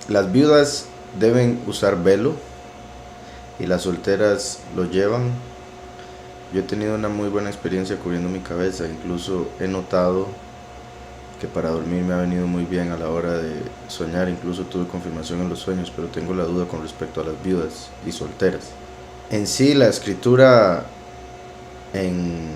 Las viudas deben usar velo y las solteras lo llevan. Yo he tenido una muy buena experiencia cubriendo mi cabeza, incluso he notado que para dormir me ha venido muy bien a la hora de soñar, incluso tuve confirmación en los sueños, pero tengo la duda con respecto a las viudas y solteras. En sí, la escritura en,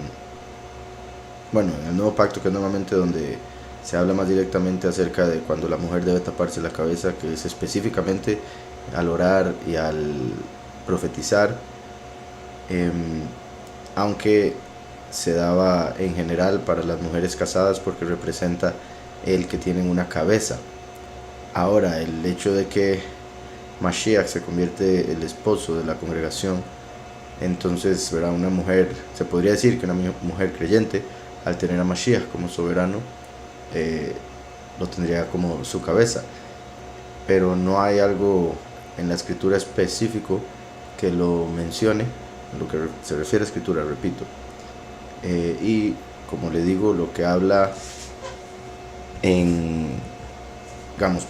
en el Nuevo Pacto, que es normalmente donde se habla más directamente acerca de cuando la mujer debe taparse la cabeza, que es específicamente al orar y al profetizar, aunque se daba en general para las mujeres casadas porque representa el que tienen una cabeza. Ahora, el hecho de que Mashiach se convierte el esposo de la congregación, entonces verá una mujer, se podría decir que una mujer creyente, al tener a Mashiach como soberano, lo tendría como su cabeza, pero no hay algo en la escritura específico que lo mencione, en lo que se refiere a escritura, repito. Y como le digo, lo que habla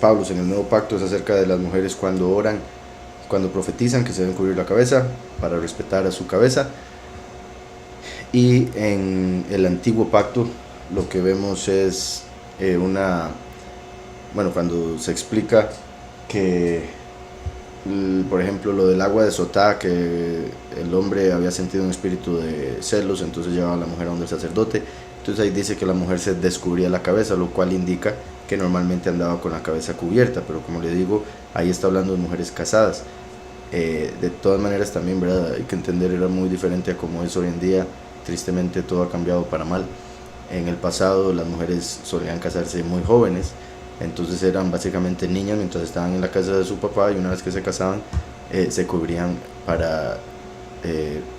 Pablo en el Nuevo Pacto es acerca de las mujeres cuando oran, cuando profetizan, que se deben cubrir la cabeza para respetar a su cabeza. Y en el Antiguo Pacto lo que vemos es cuando se explica que, por ejemplo, lo del agua de Sotá, que el hombre había sentido un espíritu de celos, entonces llevaba a la mujer a donde el sacerdote. Entonces ahí dice que la mujer se descubría la cabeza, lo cual indica que normalmente andaba con la cabeza cubierta, pero como le digo, ahí está hablando de mujeres casadas. De todas maneras también, ¿verdad? Hay que entender, era muy diferente a como es hoy en día. Tristemente todo ha cambiado para mal. En el pasado las mujeres solían casarse muy jóvenes, entonces eran básicamente niñas mientras estaban en la casa de su papá, y una vez que se casaban se cubrían para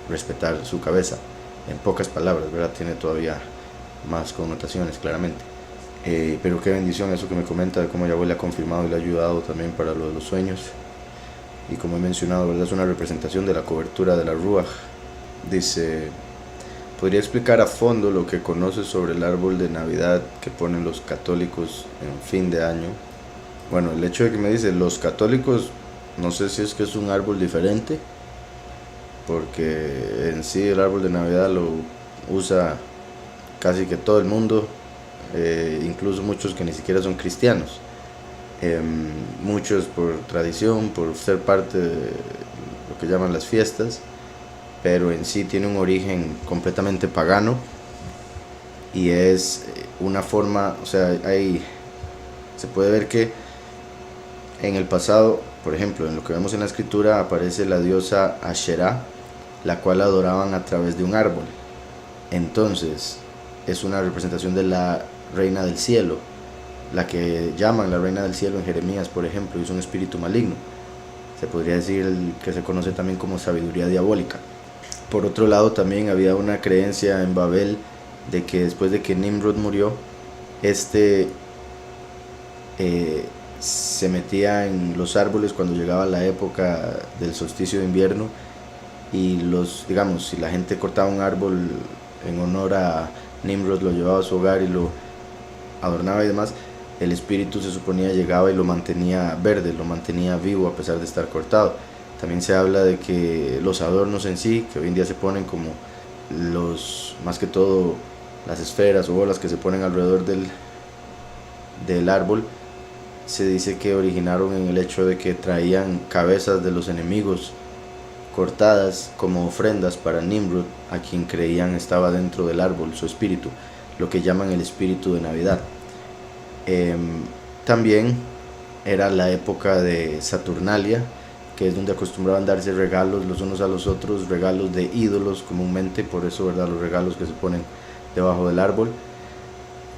respetar su cabeza. En pocas palabras, ¿verdad? Tiene todavía más connotaciones, claramente. Pero qué bendición eso que me comenta de cómo Yahweh le ha confirmado y le ha ayudado también para lo de los sueños. Y como he mencionado, ¿verdad? Es una representación de la cobertura de la Ruach. Dice: ¿podría explicar a fondo lo que conoce sobre el árbol de Navidad que ponen los católicos en fin de año? Bueno, el hecho de que me dice los católicos, no sé si es que es un árbol diferente, porque en sí el árbol de Navidad lo usa casi que todo el mundo, incluso muchos que ni siquiera son cristianos. Muchos por tradición, por ser parte de lo que llaman las fiestas, pero en sí tiene un origen completamente pagano y es una forma, se puede ver que en el pasado, por ejemplo, en lo que vemos en la escritura, aparece la diosa Asherah, la cual adoraban a través de un árbol. Entonces es una representación de la reina del cielo, la que llaman la reina del cielo en Jeremías, por ejemplo, y es un espíritu maligno. Se podría decir que se conoce también como sabiduría diabólica. Por otro lado, también había una creencia en Babel de que después de que Nimrod murió, se metía en los árboles cuando llegaba la época del solsticio de invierno, y si la gente cortaba un árbol en honor a Nimrod, lo llevaba a su hogar y lo adornaba y demás, el espíritu se suponía llegaba y lo mantenía verde, lo mantenía vivo a pesar de estar cortado. También se habla de que los adornos en sí, que hoy en día se ponen como más que todo las esferas o bolas que se ponen alrededor del árbol, se dice que originaron en el hecho de que traían cabezas de los enemigos cortadas como ofrendas para Nimrod, a quien creían estaba dentro del árbol su espíritu, lo que llaman el espíritu de Navidad. También era la época de Saturnalia, que es donde acostumbraban darse regalos los unos a los otros, regalos de ídolos comúnmente, por eso, ¿verdad?, los regalos que se ponen debajo del árbol,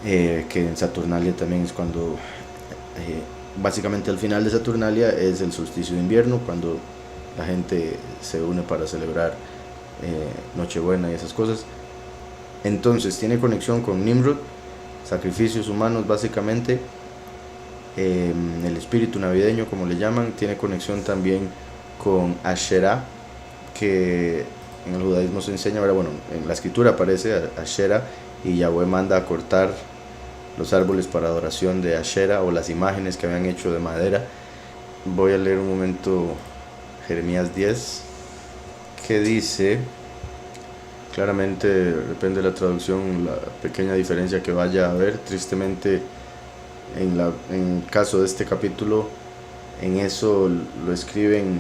que en Saturnalia también es cuando, básicamente al final de Saturnalia es el solsticio de invierno, cuando la gente se une para celebrar Nochebuena y esas cosas. Entonces tiene conexión con Nimrod, sacrificios humanos básicamente, el espíritu navideño como le llaman. Tiene conexión también con Asherah, que en el judaísmo se enseña, en la escritura aparece Asherah, y Yahweh manda a cortar los árboles para adoración de Asherah o las imágenes que habían hecho de madera, Voy a leer un momento Jeremías 10, que dice, claramente depende de la traducción, la pequeña diferencia que vaya a haber, tristemente en el caso de este capítulo, en eso lo escriben,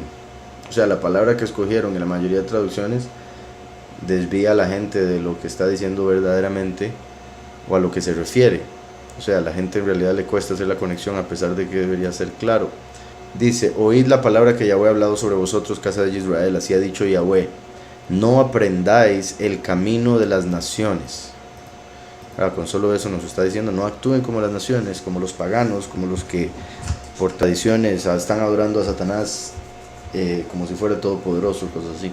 o sea, la palabra que escogieron en la mayoría de traducciones desvía a la gente de lo que está diciendo verdaderamente o a lo que se refiere. O sea, a la gente en realidad le cuesta hacer la conexión a pesar de que debería ser claro. Dice, oíd la palabra que Yahweh ha hablado sobre vosotros, casa de Israel, así ha dicho Yahweh, no aprendáis el camino de las naciones. Ahora, con solo eso nos está diciendo, no actúen como las naciones, como los paganos, como los que por tradiciones están adorando a Satanás como si fuera todopoderoso, cosas así.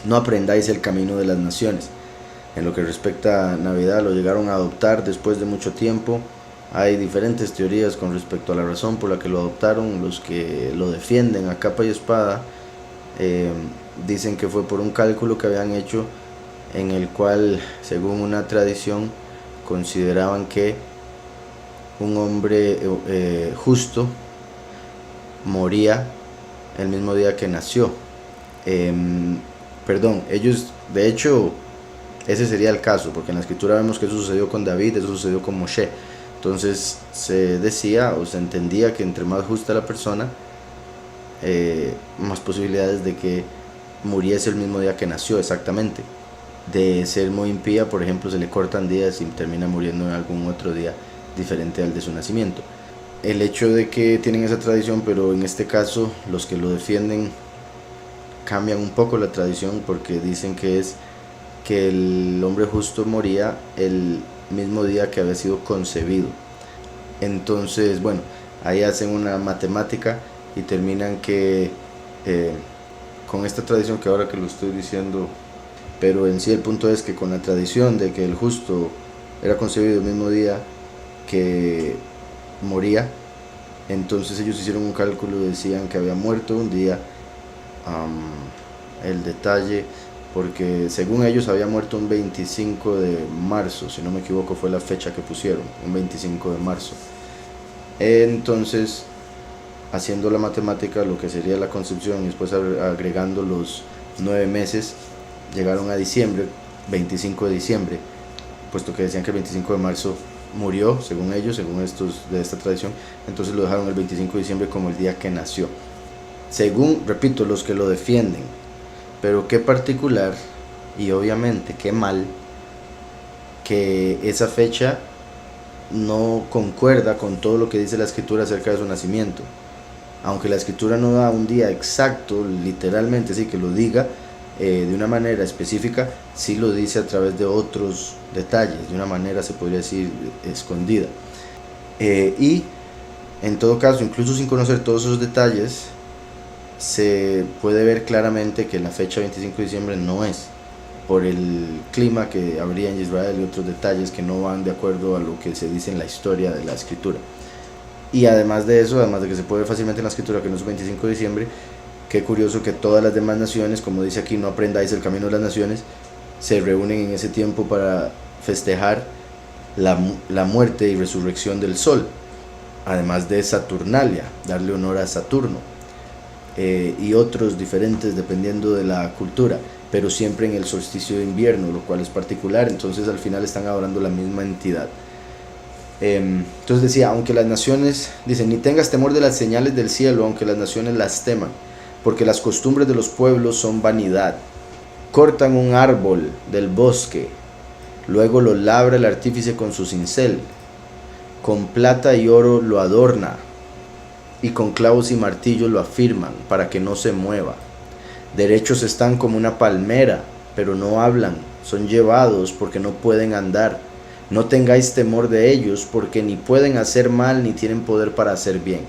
No aprendáis el camino de las naciones. En lo que respecta a Navidad, lo llegaron a adoptar después de mucho tiempo. Hay diferentes teorías con respecto a la razón por la que lo adoptaron. Los que lo defienden a capa y espada dicen que fue por un cálculo que habían hecho en el cual, según una tradición, consideraban que un hombre justo moría el mismo día que nació. Ellos, de hecho, ese sería el caso, porque en la escritura vemos que eso sucedió con David, eso sucedió con Moshe. Entonces se decía o se entendía que entre más justa la persona, más posibilidades de que muriese el mismo día que nació, exactamente. De ser muy impía, por ejemplo, se le cortan días y termina muriendo en algún otro día diferente al de su nacimiento. El hecho de que tienen esa tradición, pero en este caso los que lo defienden cambian un poco la tradición, porque dicen que es que el hombre justo moría el mismo día que había sido concebido. Entonces, bueno, ahí hacen una matemática y terminan que con esta tradición, que ahora que lo estoy diciendo, pero en sí el punto es que con la tradición de que el justo era concebido el mismo día que moría, entonces ellos hicieron un cálculo y decían que había muerto un día. El detalle, porque según ellos había muerto un 25 de marzo, si no me equivoco fue la fecha que pusieron, un 25 de marzo. Entonces, haciendo la matemática, lo que sería la concepción y después agregando los 9 meses, llegaron a diciembre, 25 de diciembre, puesto que decían que el 25 de marzo murió, según ellos, según estos de esta tradición, entonces lo dejaron el 25 de diciembre como el día que nació. Según, repito, los que lo defienden. Pero qué particular y obviamente qué mal que esa fecha no concuerda con todo lo que dice la escritura acerca de su nacimiento. Aunque la escritura no da un día exacto, literalmente, sí que lo diga de una manera específica, sí lo dice a través de otros detalles, de una manera se podría decir escondida. Y en todo caso, incluso sin conocer todos esos detalles, se puede ver claramente que la fecha 25 de diciembre no es, por el clima que habría en Israel y otros detalles que no van de acuerdo a lo que se dice en la historia de la escritura. Y además de eso, además de que se puede ver fácilmente en la escritura que no es 25 de diciembre, qué curioso que todas las demás naciones, como dice aquí, no aprendáis el camino de las naciones, se reúnen en ese tiempo para festejar la muerte y resurrección del sol, además de Saturnalia, darle honor a Saturno. Y otros diferentes dependiendo de la cultura, pero siempre en el solsticio de invierno, lo cual es particular. Entonces al final están adorando la misma entidad. Entonces decía, aunque las naciones, dicen, ni tengas temor de las señales del cielo, aunque las naciones las teman, porque las costumbres de los pueblos son vanidad. Cortan un árbol del bosque, luego lo labra el artífice con su cincel, con plata y oro lo adorna, y con clavos y martillos lo afirman para que no se mueva. Derechos están como una palmera, pero no hablan, son llevados porque no pueden andar. No tengáis temor de ellos, porque ni pueden hacer mal ni tienen poder para hacer bien.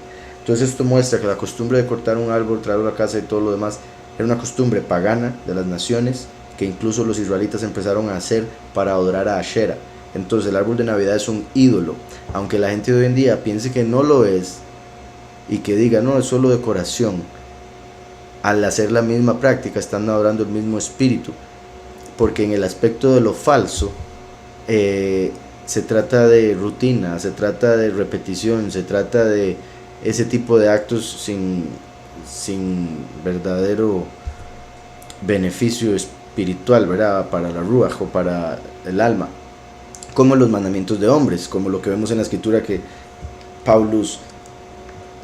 Entonces esto muestra que la costumbre de cortar un árbol, traerlo a la casa y todo lo demás, era una costumbre pagana de las naciones, que incluso los israelitas empezaron a hacer para adorar a Ashera. Entonces el árbol de Navidad es un ídolo, aunque la gente de hoy en día piense que no lo es, y que diga, no, es solo decoración. Al hacer la misma práctica están adorando el mismo espíritu, porque en el aspecto de lo falso se trata de rutina, se trata de repetición, se trata de ese tipo de actos sin verdadero beneficio espiritual, ¿verdad? Para la ruach o para el alma, como los mandamientos de hombres, como lo que vemos en la escritura que Paulus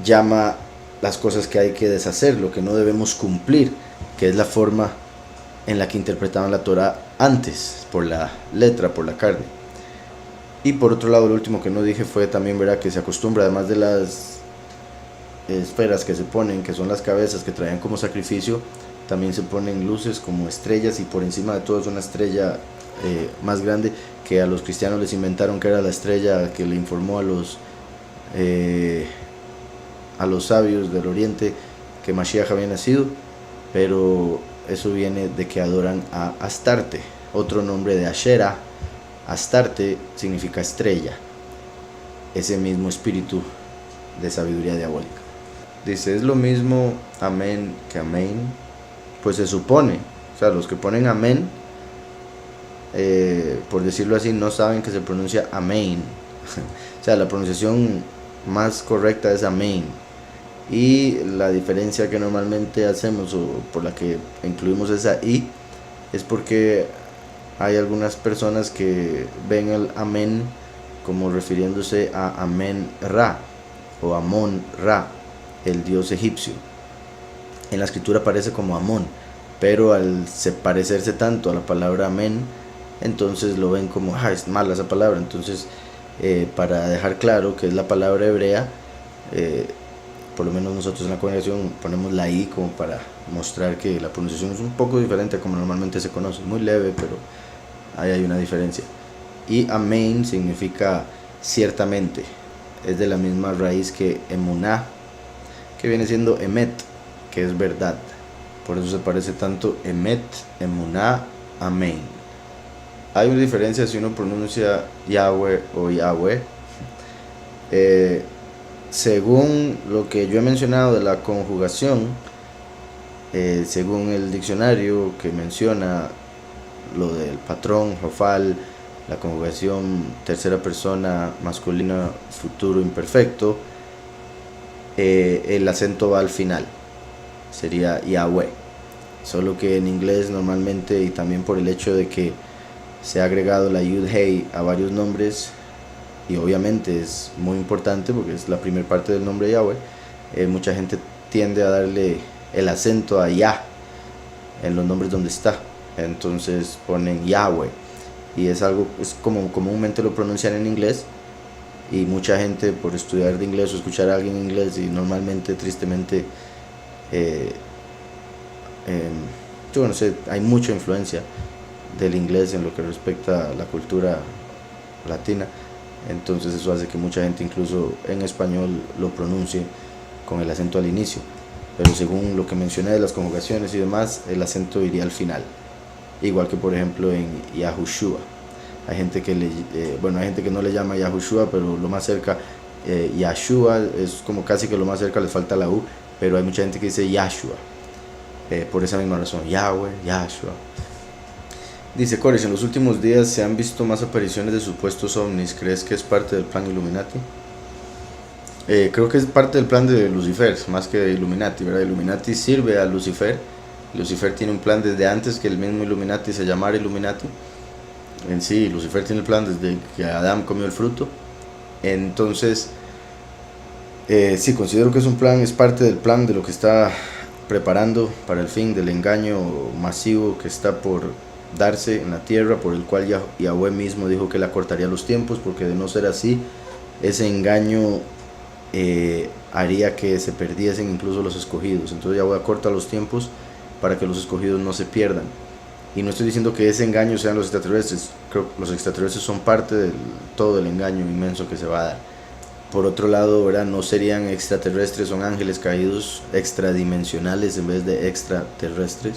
llama las cosas que hay que deshacer, lo que no debemos cumplir, que es la forma en la que interpretaban la Torah antes, por la letra, por la carne. Y por otro lado, lo último que no dije fue también, ¿verdad?, que se acostumbra, además de las esferas que se ponen, que son las cabezas que traían como sacrificio, también se ponen luces como estrellas, y por encima de todo es una estrella más grande, que a los cristianos les inventaron que era la estrella que le informó a los sabios del oriente que Mashiach había nacido, pero eso viene de que adoran a Astarte, otro nombre de Asherah. Astarte significa estrella, ese mismo espíritu de sabiduría diabólica. Dice, ¿es lo mismo amén que amén? Pues se supone, o sea, los que ponen amén, por decirlo así, no saben que se pronuncia amén. O sea, la pronunciación más correcta es amén. Y la diferencia que normalmente hacemos, o por la que incluimos esa i, es porque hay algunas personas que ven el amén como refiriéndose a Amén Ra o Amón Ra, el dios egipcio. En la escritura aparece como Amón, pero al parecerse tanto a la palabra amén, entonces lo ven como, es mala esa palabra. Entonces, para dejar claro que es la palabra hebrea, por lo menos nosotros en la congregación ponemos la i como para mostrar que la pronunciación es un poco diferente a como normalmente se conoce, muy leve, pero ahí hay una diferencia. Y amén significa ciertamente, es de la misma raíz que emuná, que viene siendo emet, que es verdad. Por eso se parece tanto emet, emuná, amén. Hay una diferencia si uno pronuncia Yahweh o Yahweh. Según lo que yo he mencionado de la conjugación, según el diccionario que menciona lo del patrón, Jofal, la conjugación tercera persona masculina futuro imperfecto, el acento va al final, sería Yahweh. Solo que en inglés normalmente, y también por el hecho de que se ha agregado la Yud Hei a varios nombres, y obviamente es muy importante porque es la primera parte del nombre Yahweh, mucha gente tiende a darle el acento a Yah en los nombres donde está, entonces ponen Yahweh, y es como comúnmente lo pronuncian en inglés, y mucha gente por estudiar de inglés o escuchar a alguien en inglés, y normalmente tristemente yo no sé, hay mucha influencia del inglés en lo que respecta a la cultura latina. Entonces eso hace que mucha gente incluso en español lo pronuncie con el acento al inicio, pero según lo que mencioné de las conjugaciones y demás, el acento iría al final, igual que por ejemplo en Yahushua. Hay gente que hay gente que no le llama Yahushua, pero lo más cerca, Yahshua es como casi que lo más cerca, les falta la U, pero hay mucha gente que dice Yahshua, por esa misma razón, Yahweh, Yahshua. Dice Coris, en los últimos días se han visto más apariciones de supuestos ovnis. ¿Crees que es parte del plan Illuminati? Creo que es parte del plan de Lucifer, más que de Illuminati, ¿verdad? Illuminati sirve a Lucifer. Lucifer tiene un plan desde antes que el mismo Illuminati se llamara Illuminati. En sí, Lucifer tiene el plan desde que Adán comió el fruto. Entonces, sí, considero que es parte del plan de lo que está preparando para el fin del engaño masivo que está por darse en la tierra, por el cual Yahweh mismo dijo que él acortaría los tiempos, porque de no ser así, ese engaño haría que se perdiesen incluso los escogidos. Entonces Yahweh acorta los tiempos para que los escogidos no se pierdan. Y no estoy diciendo que ese engaño sean los extraterrestres, creo que los extraterrestres son parte del todo el engaño inmenso que se va a dar. Por otro lado, ¿verdad?, no serían extraterrestres, son ángeles caídos extradimensionales en vez de extraterrestres.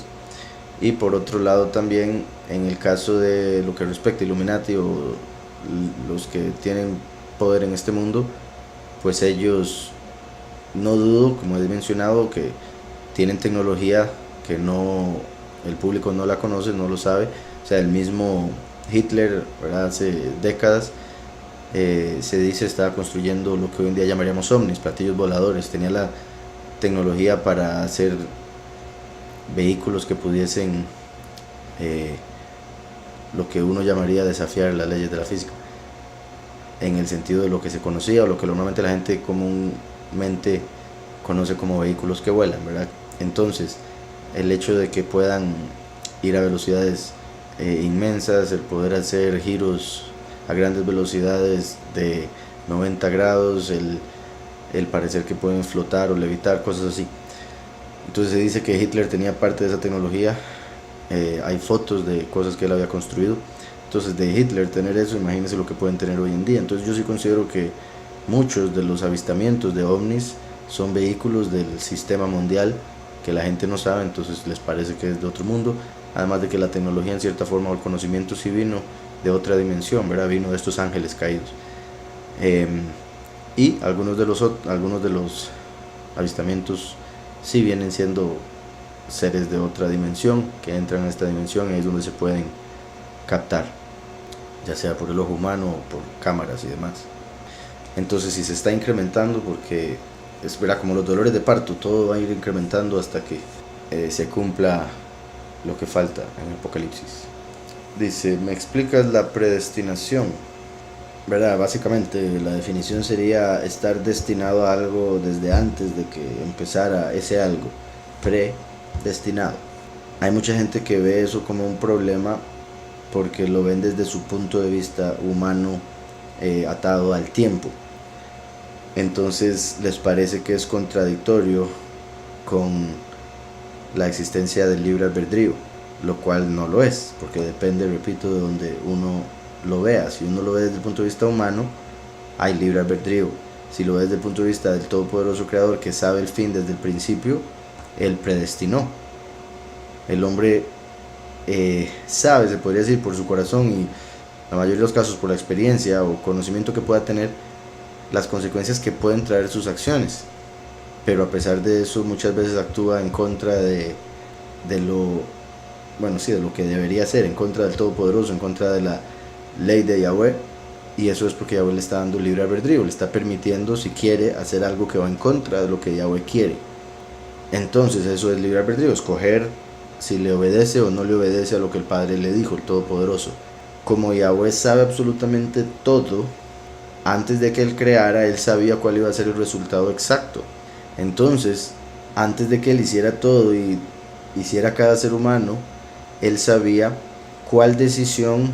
Y por otro lado también, en el caso de lo que respecta a Illuminati o los que tienen poder en este mundo, pues ellos, no dudo, como he mencionado, que tienen tecnología que el público no la conoce, no lo sabe. O sea, el mismo Hitler, ¿verdad?, hace décadas se dice estaba construyendo lo que hoy en día llamaríamos ovnis, platillos voladores. Tenía la tecnología para hacer vehículos que pudiesen lo que uno llamaría desafiar las leyes de la física, en el sentido de lo que se conocía o lo que normalmente la gente comúnmente conoce como vehículos que vuelan, ¿verdad? Entonces, el hecho de que puedan ir a velocidades inmensas, el poder hacer giros a grandes velocidades de 90 grados, el parecer que pueden flotar o levitar, cosas así. Entonces se dice que Hitler tenía parte de esa tecnología. Hay fotos de cosas que él había construido. Entonces, de Hitler tener eso, imagínense lo que pueden tener hoy en día. Entonces yo sí considero que muchos de los avistamientos de ovnis son vehículos del sistema mundial que la gente no sabe, entonces les parece que es de otro mundo. Además de que la tecnología, en cierta forma, o el conocimiento sí vino de otra dimensión, ¿verdad? Vino de estos ángeles caídos. Y algunos de los avistamientos sí vienen siendo seres de otra dimensión, que entran a esta dimensión, y ahí es donde se pueden captar, ya sea por el ojo humano o por cámaras y demás. Entonces, si se está incrementando, porque es verdad, como los dolores de parto, todo va a ir incrementando hasta que se cumpla lo que falta en el Apocalipsis. Dice, ¿me explicas la predestinación? ¿Verdad? Básicamente la definición sería estar destinado a algo desde antes de que empezara ese algo, predestinado. Hay mucha gente que ve eso como un problema porque lo ven desde su punto de vista humano, atado al tiempo. Entonces les parece que es contradictorio con la existencia del libre albedrío, lo cual no lo es, porque depende, repito, de donde uno lo vea. Si uno lo ve desde el punto de vista humano, hay libre albedrío. Si lo ve desde el punto de vista del todopoderoso creador, que sabe el fin desde el principio, él predestinó. El hombre sabe, se podría decir, por su corazón, y la mayoría de los casos por la experiencia o conocimiento que pueda tener, las consecuencias que pueden traer sus acciones. Pero a pesar de eso, muchas veces actúa en contra de lo, bueno, sí, de lo que debería ser, en contra del Todopoderoso, en contra de la ley de Yahweh. Y eso es porque Yahweh le está dando libre albedrío, le está permitiendo, si quiere, hacer algo que va en contra de lo que Yahweh quiere. Entonces eso es libre albedrío, escoger si le obedece o no le obedece a lo que el Padre le dijo, el Todopoderoso. Como Yahweh sabe absolutamente todo, antes de que él creara, él sabía cuál iba a ser el resultado exacto. Entonces, antes de que él hiciera todo y hiciera cada ser humano, él sabía cuál decisión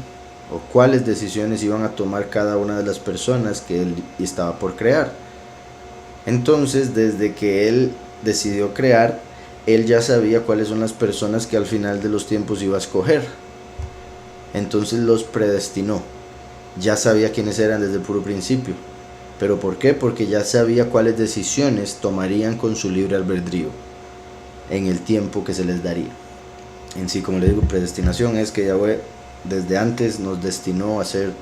o cuáles decisiones iban a tomar cada una de las personas que él estaba por crear. Entonces, desde que él decidió crear, él ya sabía cuáles son las personas que al final de los tiempos iba a escoger. Entonces los predestinó. Ya sabía quiénes eran desde el puro principio. ¿Pero por qué? Porque ya sabía cuáles decisiones tomarían con su libre albedrío en el tiempo que se les daría. En sí, como le digo, predestinación es que Yahweh desde antes nos destinó a ser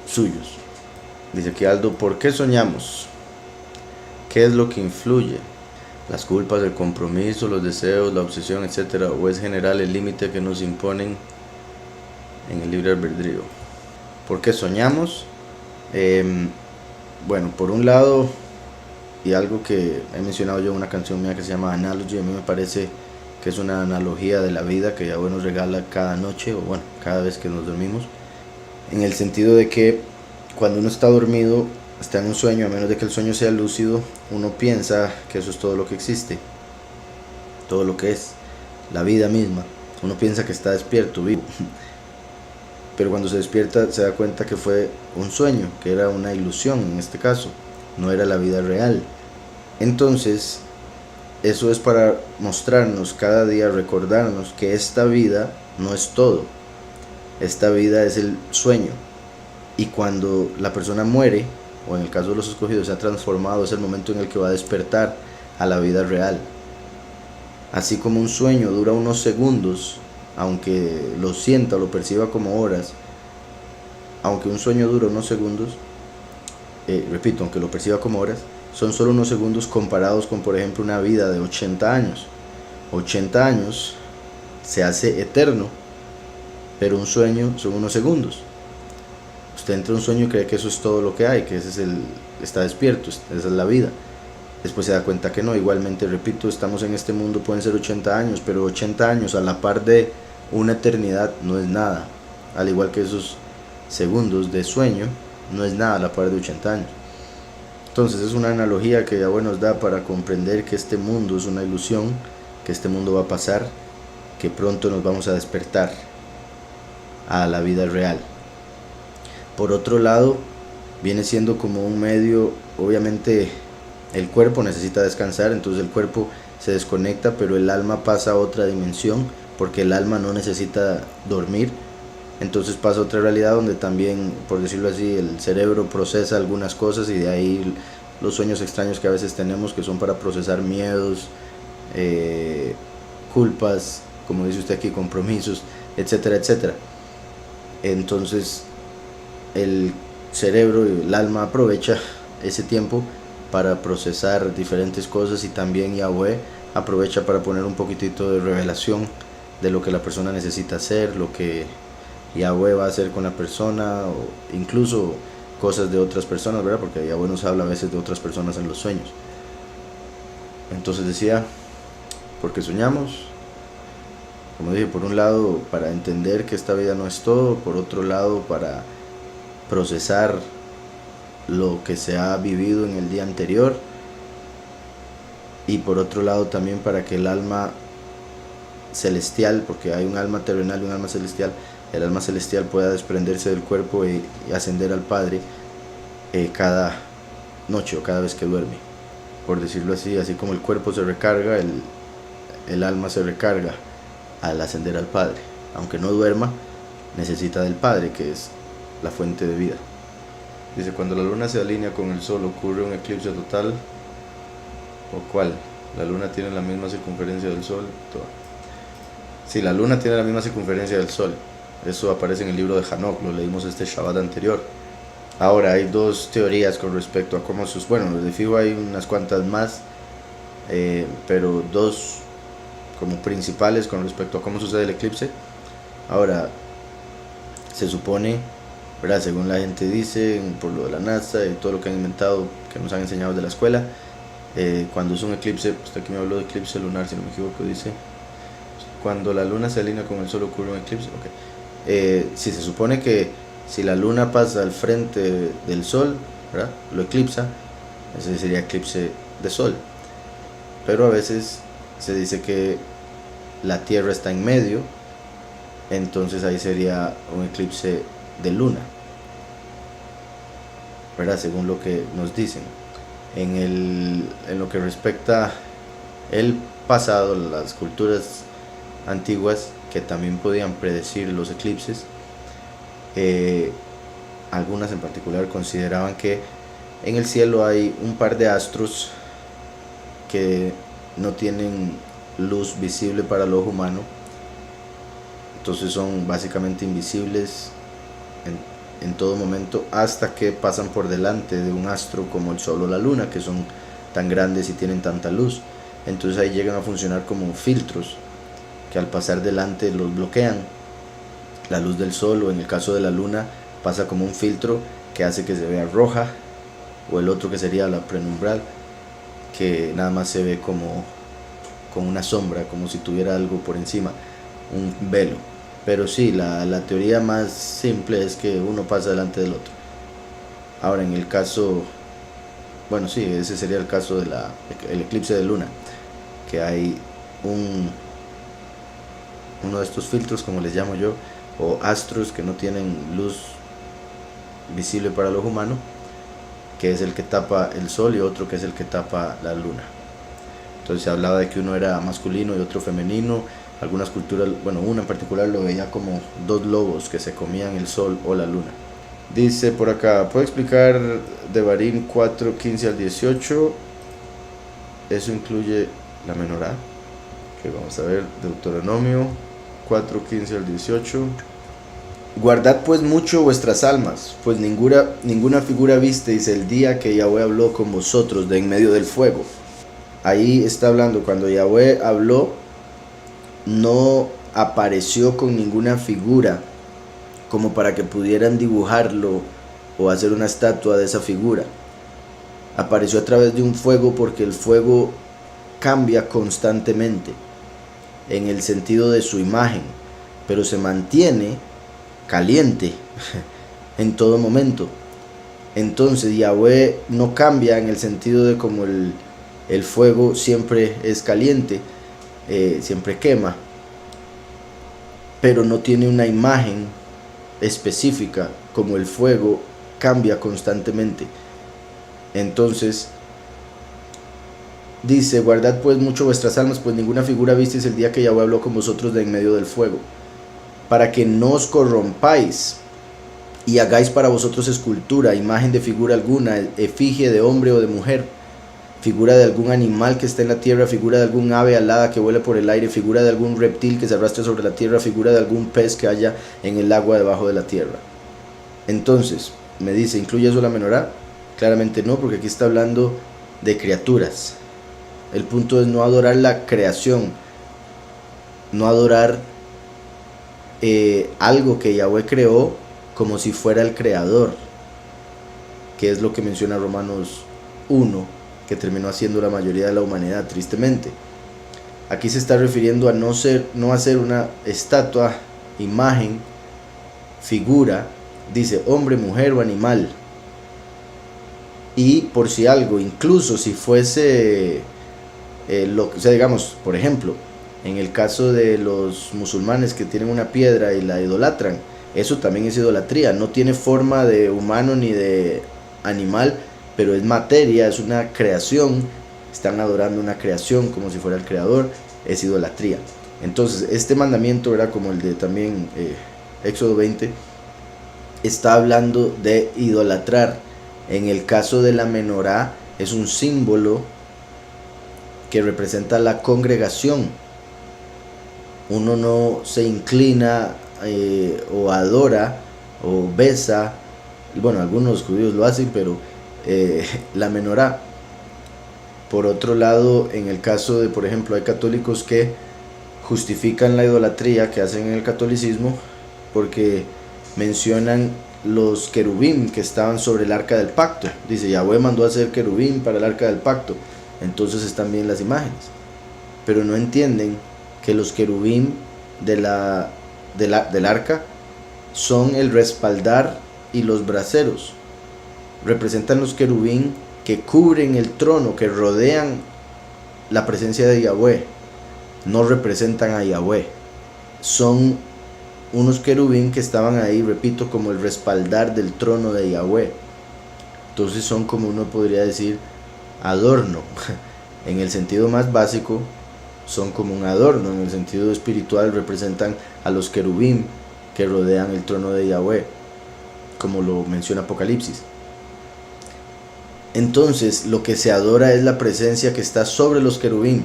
suyos. Dice aquí Aldo, ¿por qué soñamos? ¿Qué es lo que influye? Las culpas, el compromiso, los deseos, la obsesión, etcétera, o es general el límite que nos imponen en el libre albedrío. ¿Por qué soñamos? Bueno, por un lado, y algo que he mencionado yo en una canción mía que se llama Analogy, a mí me parece que es una analogía de la vida que Yahweh nos regala cada noche, o bueno, cada vez que nos dormimos, en el sentido de que cuando uno está dormido, está en un sueño, a menos de que el sueño sea lúcido, uno piensa que eso es todo lo que existe, todo lo que es, la vida misma. Uno piensa que está despierto, vivo. Pero cuando se despierta se da cuenta que fue un sueño, que era una ilusión en este caso, no era la vida real. Entonces, eso es para mostrarnos cada día, recordarnos que esta vida no es todo. Esta vida es el sueño. Y cuando la persona muere, o en el caso de los escogidos se ha transformado, es el momento en el que va a despertar a la vida real. Así como un sueño dura unos segundos, aunque lo sienta o lo perciba como horas, aunque un sueño dura unos segundos, repito, aunque lo perciba como horas, son solo unos segundos comparados con, por ejemplo, una vida de 80 años. 80 años se hace eterno, pero un sueño son unos segundos. Usted entra a un sueño y cree que eso es todo lo que hay, que está despierto, esa es la vida. Después se da cuenta que no. Igualmente, repito, estamos en este mundo, pueden ser 80 años, pero 80 años a la par de una eternidad no es nada. Al igual que esos segundos de sueño, no es nada a la par de 80 años. Entonces es una analogía que Yahweh nos da para comprender que este mundo es una ilusión, que este mundo va a pasar, que pronto nos vamos a despertar a la vida real. Por otro lado, viene siendo como un medio, obviamente el cuerpo necesita descansar, entonces el cuerpo se desconecta, pero el alma pasa a otra dimensión, porque el alma no necesita dormir, entonces pasa a otra realidad donde también, por decirlo así, el cerebro procesa algunas cosas y de ahí los sueños extraños que a veces tenemos, que son para procesar miedos, culpas, como dice usted aquí, compromisos, etcétera, etcétera. Entonces el cerebro y el alma aprovecha ese tiempo para procesar diferentes cosas, y también Yahweh aprovecha para poner un poquitito de revelación de lo que la persona necesita hacer, lo que Yahweh va a hacer con la persona, o incluso cosas de otras personas, ¿verdad? Porque Yahweh nos habla a veces de otras personas en los sueños. Entonces decía, porque soñamos, como dije, por un lado para entender que esta vida no es todo, por otro lado para procesar lo que se ha vivido en el día anterior, y por otro lado también para que el alma celestial, porque hay un alma terrenal y un alma celestial, el alma celestial pueda desprenderse del cuerpo y ascender al Padre cada noche o cada vez que duerme, por decirlo así. Así como el cuerpo se recarga, el alma se recarga al ascender al Padre. Aunque no duerma, necesita del Padre, que es la fuente de vida. Dice, cuando la luna se alinea con el sol, ¿ocurre un eclipse total? ¿O cuál? La luna tiene la misma circunferencia del sol. Sí, la luna tiene la misma circunferencia del sol. Eso aparece en el libro de Hanok, lo leímos este Shabbat anterior. Ahora, hay dos teorías con respecto a cómo bueno, de fijo hay unas cuantas más, pero dos como principales con respecto a cómo sucede el eclipse. Ahora, se supone, ¿verdad?, según la gente dice, por lo de la NASA y todo lo que han inventado, que nos han enseñado de la escuela, cuando es un eclipse, pues aquí me habló de eclipse lunar, si no me equivoco, dice, cuando la luna se alinea con el sol ocurre un eclipse. Si se supone que si la luna pasa al frente del sol, ¿verdad?, lo eclipsa, ese sería eclipse de sol. Pero a veces se dice que la Tierra está en medio, entonces ahí sería un eclipse de luna, ¿verdad?, según lo que nos dicen. En lo que respecta el pasado, las culturas antiguas que también podían predecir los eclipses, algunas en particular consideraban que en el cielo hay un par de astros que no tienen luz visible para el ojo humano, entonces son básicamente invisibles en todo momento, hasta que pasan por delante de un astro como el sol o la luna, que son tan grandes y tienen tanta luz. Entonces ahí llegan a funcionar como filtros que al pasar delante los bloquean. La luz del sol, o en el caso de la luna, pasa como un filtro que hace que se vea roja, o el otro que sería la penumbral, que nada más se ve como una sombra, como si tuviera algo por encima, un velo. Pero sí, la teoría más simple es que uno pasa delante del otro. Ahora, en el caso, bueno, sí, ese sería el caso del eclipse de luna, que hay uno de estos filtros, como les llamo yo, o astros que no tienen luz visible para el ojo humano, que es el que tapa el sol, y otro que es el que tapa la luna. Entonces se hablaba de que uno era masculino y otro femenino. Algunas culturas, bueno, una en particular lo veía como dos lobos que se comían el sol o la luna. Dice por acá, ¿puedo explicar Devarim 4:15 al 18? Eso incluye la menorá. Que vamos a ver, Deuteronomio 4:15 al 18. Guardad pues mucho vuestras almas, pues ninguna figura visteis el día que Yahweh habló con vosotros de en medio del fuego. Ahí está hablando, cuando Yahweh habló, no apareció con ninguna figura como para que pudieran dibujarlo o hacer una estatua de esa figura. Apareció a través de un fuego porque el fuego cambia constantemente en el sentido de su imagen, pero se mantiene caliente en todo momento. Entonces Yahweh no cambia en el sentido de como el fuego siempre es caliente, siempre quema, pero no tiene una imagen específica como el fuego cambia constantemente. Entonces dice: guardad pues mucho vuestras almas, pues ninguna figura visteis el día que Yahweh habló con vosotros de en medio del fuego, para que no os corrompáis y hagáis para vosotros escultura, imagen de figura alguna, efigie de hombre o de mujer, figura de algún animal que está en la tierra, figura de algún ave alada que vuele por el aire, figura de algún reptil que se arrastre sobre la tierra, figura de algún pez que haya en el agua debajo de la tierra. Entonces, me dice, ¿incluye eso la menorá? Claramente no, porque aquí está hablando de criaturas. El punto es no adorar la creación, no adorar algo que Yahweh creó como si fuera el creador, que es lo que menciona Romanos 1, que terminó haciendo la mayoría de la humanidad, tristemente. Aquí se está refiriendo a no hacer una estatua, imagen, figura, dice hombre, mujer o animal. Y por si algo, incluso si fuese o sea, digamos, por ejemplo, en el caso de los musulmanes que tienen una piedra y la idolatran, eso también es idolatría. No tiene forma de humano ni de animal, pero es materia, es una creación. Están adorando una creación como si fuera el creador, es idolatría. Entonces este mandamiento, ¿verdad?, como el de también Éxodo 20, está hablando de idolatrar. En el caso de la menorá, es un símbolo que representa la congregación. Uno no se inclina o adora o besa, bueno, algunos judíos lo hacen, pero la menorá. Por otro lado, en el caso de, por ejemplo, hay católicos que justifican la idolatría que hacen en el catolicismo porque mencionan los querubín que estaban sobre el arca del pacto. Dice, Yahweh mandó a hacer querubín para el arca del pacto, entonces están bien las imágenes, pero no entienden que los querubín del arca son el respaldar y los braseros. Representan los querubín que cubren el trono, que rodean la presencia de Yahweh. No representan a Yahweh, son unos querubín que estaban ahí, repito, como el respaldar del trono de Yahweh. Entonces son, como uno podría decir, adorno. En el sentido más básico son como un adorno. En el sentido espiritual representan a los querubín que rodean el trono de Yahweh, como lo menciona Apocalipsis. Entonces lo que se adora es la presencia que está sobre los querubín,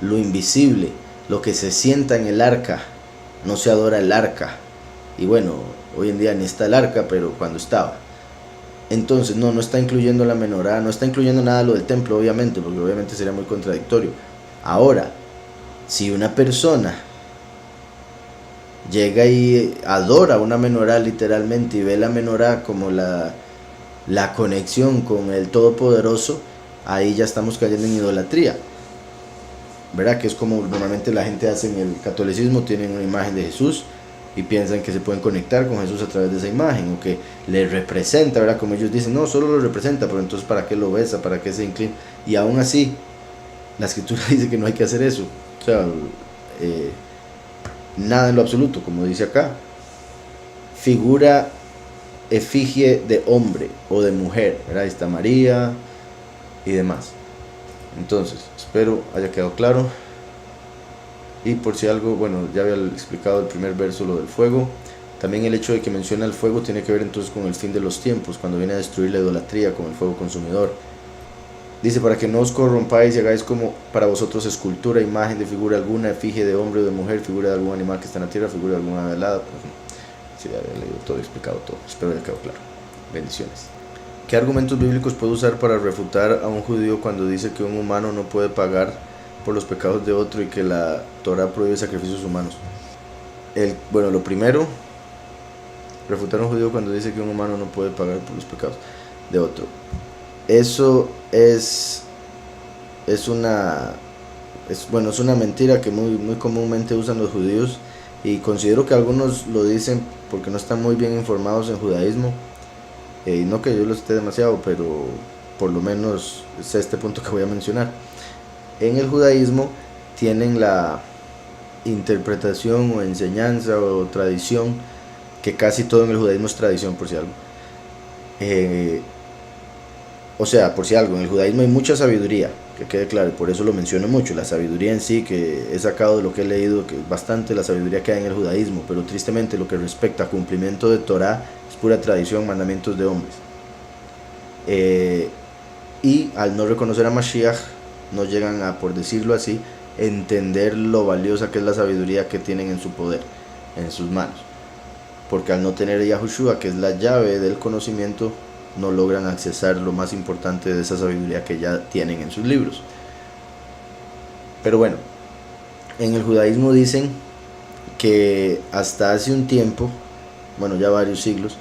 lo invisible, lo que se sienta en el arca. No se adora el arca. Y bueno, hoy en día ni está el arca, pero cuando estaba. Entonces no está incluyendo la menorá, no está incluyendo nada lo del templo, obviamente, porque obviamente sería muy contradictorio. Ahora, si una persona llega y adora una menorá literalmente y ve la menorá como la conexión con el Todopoderoso, ahí ya estamos cayendo en idolatría, ¿verdad? Que es como normalmente la gente hace en el catolicismo, tienen una imagen de Jesús y piensan que se pueden conectar con Jesús a través de esa imagen, o que le representa, ¿verdad? Como ellos dicen, no, solo lo representa, pero entonces ¿para qué lo besa? ¿Para qué se inclina? Y aún así, la escritura dice que no hay que hacer eso. O sea, nada en lo absoluto, como dice acá. Figura, efigie de hombre o de mujer, ¿verdad? Ahí está María y demás. Entonces, espero haya quedado claro. Y por si algo, bueno, ya había explicado el primer verso, lo del fuego. También el hecho de que menciona el fuego tiene que ver entonces con el fin de los tiempos, cuando viene a destruir la idolatría con el fuego consumidor. Dice, para que no os corrompáis y hagáis como para vosotros escultura, imagen de figura alguna, efigie de hombre o de mujer, figura de algún animal que está en la tierra, figura de alguna ave alada. Sí, ya había leído todo y explicado todo. Espero haya quedado claro. Bendiciones. ¿Qué argumentos bíblicos puedo usar para refutar a un judío cuando dice que un humano no puede pagar por los pecados de otro y que la Torá prohíbe sacrificios humanos? Bueno, lo primero refutar a un judío cuando dice que un humano no puede pagar por los pecados de otro. Eso es una mentira que muy comúnmente usan los judíos, y considero que algunos lo dicen porque no están muy bien informados en judaísmo, y no que yo lo esté demasiado, pero por lo menos es este punto que voy a mencionar. En el judaísmo tienen la interpretación o enseñanza o tradición, que casi todo en el judaísmo es tradición, por si algo. Por si algo, en el judaísmo hay mucha sabiduría, que quede claro, y por eso lo menciono mucho, la sabiduría en sí, que he sacado de lo que he leído, que es bastante la sabiduría que hay en el judaísmo, pero tristemente lo que respecta a cumplimiento de Torah es pura tradición, mandamientos de hombres. Y al no reconocer a Mashiach, no llegan a, por decirlo así, entender lo valiosa que es la sabiduría que tienen en su poder, en sus manos. Porque al no tener a Yahushua, que es la llave del conocimiento, no logran accesar lo más importante de esa sabiduría que ya tienen en sus libros. Pero bueno, en el judaísmo dicen que hasta hace un tiempo, bueno, ya varios siglos,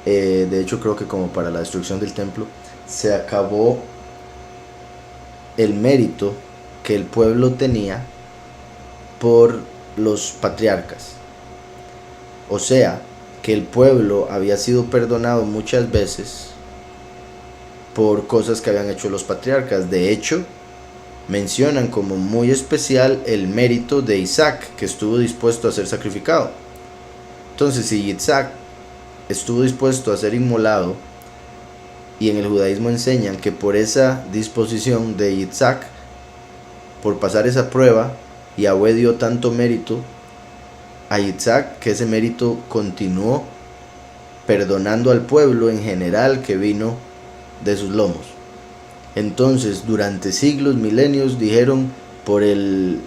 de hecho creo que como para la destrucción del templo, se acabó el mérito que el pueblo tenía por los patriarcas. O sea, que el pueblo había sido perdonado muchas veces por cosas que habían hecho los patriarcas. De hecho, mencionan como muy especial el mérito de Isaac, que estuvo dispuesto a ser sacrificado. Entonces, si Isaac estuvo dispuesto a ser inmolado, y en el judaísmo enseñan que por esa disposición de Isaac, por pasar esa prueba, Yahweh dio tanto mérito a Isaac, que ese mérito continuó perdonando al pueblo en general que vino de sus lomos. Entonces, durante siglos, milenios, dijeron por el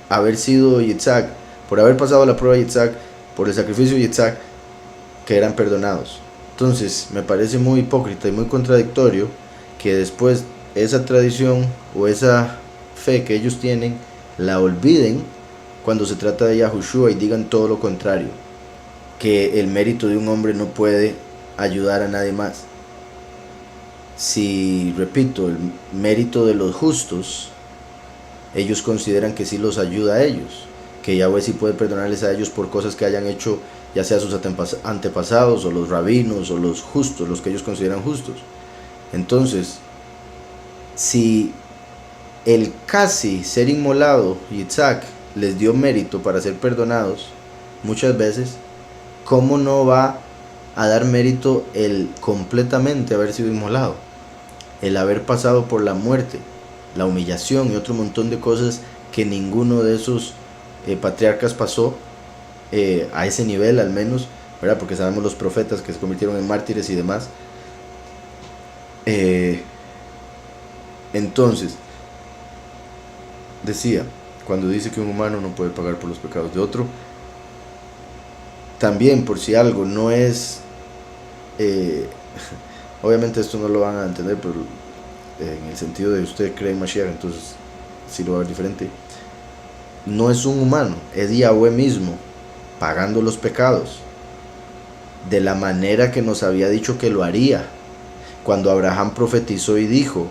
haber sido Isaac, por haber pasado la prueba de Isaac, por el sacrificio de Isaac, que eran perdonados. Entonces, me parece muy hipócrita y muy contradictorio que después esa tradición o esa fe que ellos tienen la olviden cuando se trata de Yahushua y digan todo lo contrario, que el mérito de un hombre no puede ayudar a nadie más. Si, repito, el mérito de los justos, ellos consideran que sí los ayuda a ellos, que Yahweh sí puede perdonarles a ellos por cosas que hayan hecho, ya sea sus antepasados o los rabinos o los justos, los que ellos consideran justos. Entonces, si el casi ser inmolado, Yitzhak, les dio mérito para ser perdonados muchas veces, ¿cómo no va a dar mérito el completamente haber sido inmolado? El haber pasado por la muerte, la humillación y otro montón de cosas que ninguno de esos patriarcas pasó a ese nivel al menos, ¿verdad? Porque sabemos los profetas que se convirtieron en mártires y demás. Entonces, decía, cuando dice que un humano no puede pagar por los pecados de otro, también, por si algo no es obviamente esto no lo van a entender, pero en el sentido de usted cree en Mashiach, entonces sí lo va a ver diferente. No es un humano, es Yahweh mismo pagando los pecados de la manera que nos había dicho que lo haría cuando Abraham profetizó y dijo: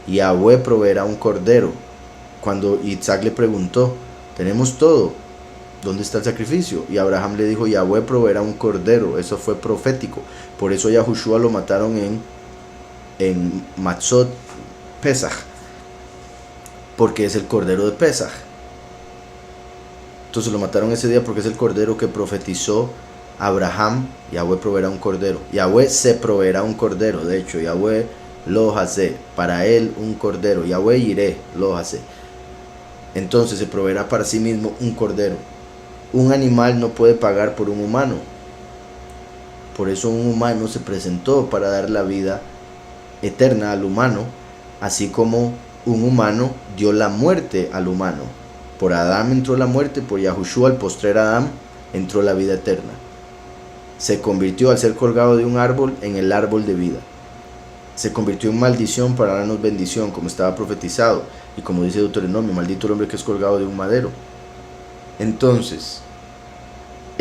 Yahweh proveerá un cordero. Cuando Isaac le preguntó: tenemos todo, ¿dónde está el sacrificio? Y Abraham le dijo: Yahweh proveerá un cordero. Eso fue profético. Por eso Yahushua lo mataron en Matzot Pesach, porque es el cordero de Pesach. Entonces lo mataron ese día porque es el cordero que profetizó Abraham. Yahweh proveerá un cordero. Yahweh se proveerá un cordero. De hecho, Yahweh lo hace, para él un cordero. Yahweh iré, lo hace. Entonces se proveerá para sí mismo un cordero. Un animal no puede pagar por un humano. Por eso un humano se presentó para dar la vida eterna al humano, así como un humano dio la muerte al humano. Por Adán entró la muerte, por Yahushua, el postrer Adán, entró la vida eterna. Se convirtió, al ser colgado de un árbol, en el árbol de vida. Se convirtió en maldición para darnos bendición, como estaba profetizado, y como dice Deuteronomio: maldito el hombre que es colgado de un madero. Entonces,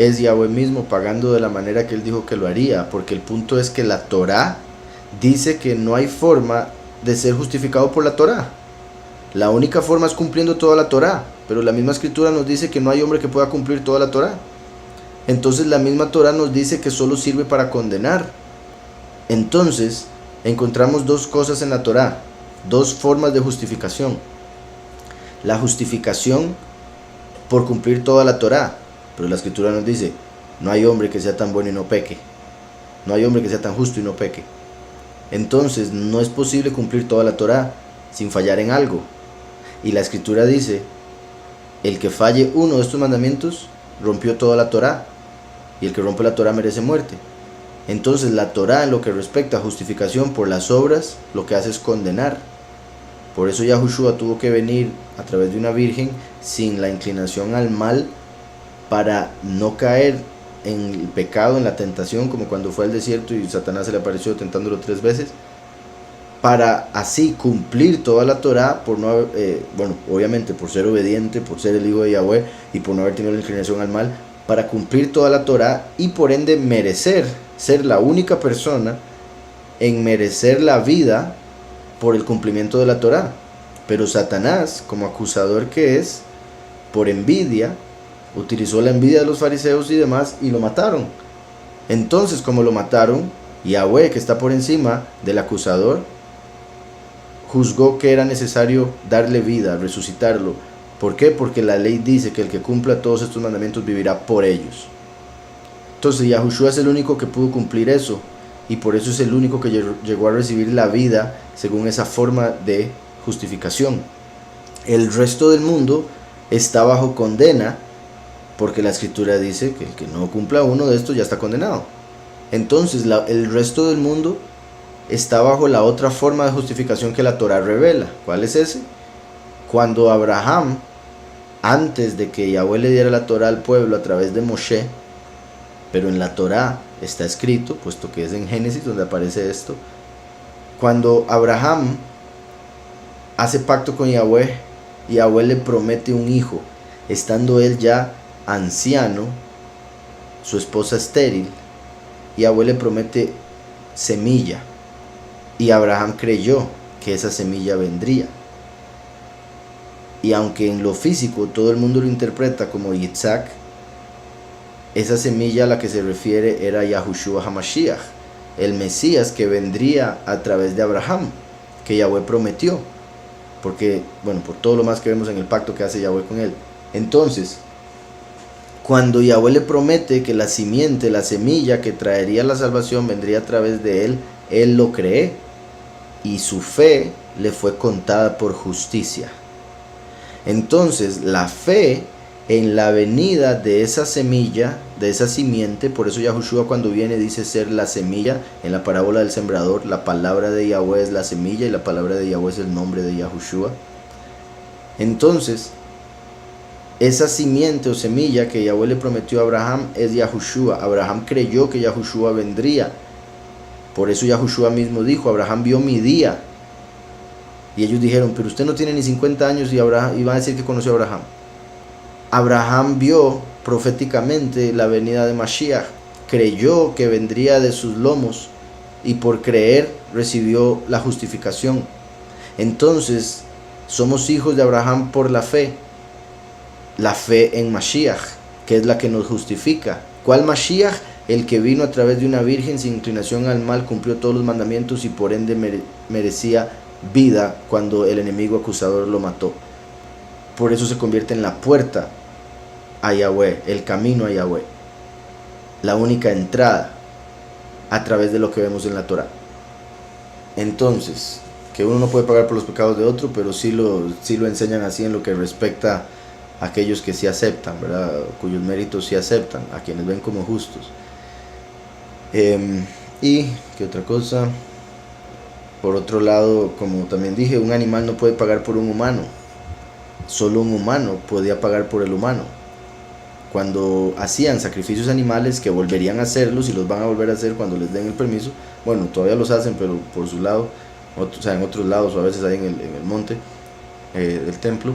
es Yahweh mismo pagando de la manera que él dijo que lo haría, porque el punto es que la Torá dice que no hay forma de ser justificado por la Torá. La única forma es cumpliendo toda la Torá, pero la misma escritura nos dice que no hay hombre que pueda cumplir toda la Torá. Entonces la misma Torá nos dice que solo sirve para condenar. Entonces encontramos dos cosas en la Torá, dos formas de justificación. La justificación por cumplir toda la Torá, pero la escritura nos dice, no hay hombre que sea tan bueno y no peque. No hay hombre que sea tan justo y no peque. Entonces no es posible cumplir toda la Torá sin fallar en algo. Y la escritura dice, el que falle uno de estos mandamientos rompió toda la Torá, y el que rompe la Torá merece muerte. Entonces la Torá, en lo que respecta a justificación por las obras, lo que hace es condenar. Por eso Yahushua tuvo que venir a través de una virgen sin la inclinación al mal, para no caer en el pecado, en la tentación, como cuando fue al desierto y Satanás se le apareció tentándolo 3 veces, para así cumplir toda la Torá, por no haber, obviamente por ser obediente, por ser el hijo de Yahweh y por no haber tenido la inclinación al mal, para cumplir toda la Torá y por ende merecer ser la única persona en merecer la vida por el cumplimiento de la Torá. Pero Satanás, como acusador que es, por envidia, utilizó la envidia de los fariseos y demás y lo mataron. Entonces, como lo mataron, Yahweh, que está por encima del acusador, juzgó que era necesario darle vida, resucitarlo. ¿Por qué? Porque la ley dice que el que cumpla todos estos mandamientos vivirá por ellos. Entonces Yahushua es el único que pudo cumplir eso, y por eso es el único que llegó a recibir la vida según esa forma de justificación. El resto del mundo está bajo condena, porque la escritura dice que el que no cumpla uno de estos ya está condenado. Entonces el resto del mundo está bajo la otra forma de justificación que la Torá revela. ¿Cuál es ese? Cuando Abraham, antes de que Yahweh le diera la Torá al pueblo a través de Moshe, pero en la Torá está escrito, puesto que es en Génesis donde aparece esto, cuando Abraham hace pacto con Yahweh, Yahweh le promete un hijo, estando él ya anciano, su esposa estéril, Yahweh le promete semilla, y Abraham creyó que esa semilla vendría. Y aunque en lo físico todo el mundo lo interpreta como Yitzhak, esa semilla a la que se refiere era Yahushua HaMashiach, el Mesías que vendría a través de Abraham, que Yahweh prometió, porque, por todo lo más que vemos en el pacto que hace Yahweh con él. Entonces, cuando Yahweh le promete que la simiente, la semilla que traería la salvación vendría a través de él, él lo cree, y su fe le fue contada por justicia. Entonces, la fe en la venida de esa semilla, de esa simiente, por eso Yahushua cuando viene dice ser la semilla. En la parábola del sembrador, la palabra de Yahweh es la semilla y la palabra de Yahweh es el nombre de Yahushua. Entonces, esa simiente o semilla que Yahweh le prometió a Abraham es Yahushua. Abraham creyó que Yahushua vendría. Por eso Yahushua mismo dijo, Abraham vio mi día. Y ellos dijeron, pero usted no tiene ni 50 años y va a decir que conoció a Abraham. Abraham vio proféticamente la venida de Mashiach, creyó que vendría de sus lomos y por creer recibió la justificación. Entonces, somos hijos de Abraham por la fe en Mashiach, que es la que nos justifica. ¿Cuál Mashiach? El que vino a través de una virgen sin inclinación al mal, cumplió todos los mandamientos y por ende merecía vida cuando el enemigo acusador lo mató. Por eso se convierte en la puerta a Yahweh, el camino a Yahweh, la única entrada a través de lo que vemos en la Torá. Entonces, que uno no puede pagar por los pecados de otro, pero sí lo enseñan así en lo que respecta a aquellos que sí aceptan, ¿verdad? Cuyos méritos sí aceptan, a quienes ven como justos. Y, ¿qué otra cosa? Por otro lado, como también dije, un animal no puede pagar por un humano. Solo un humano podía pagar por el humano. Cuando hacían sacrificios animales, que volverían a hacerlos y los van a volver a hacer cuando les den el permiso, todavía los hacen, pero por su lado, en otros lados, o a veces ahí en el monte del templo,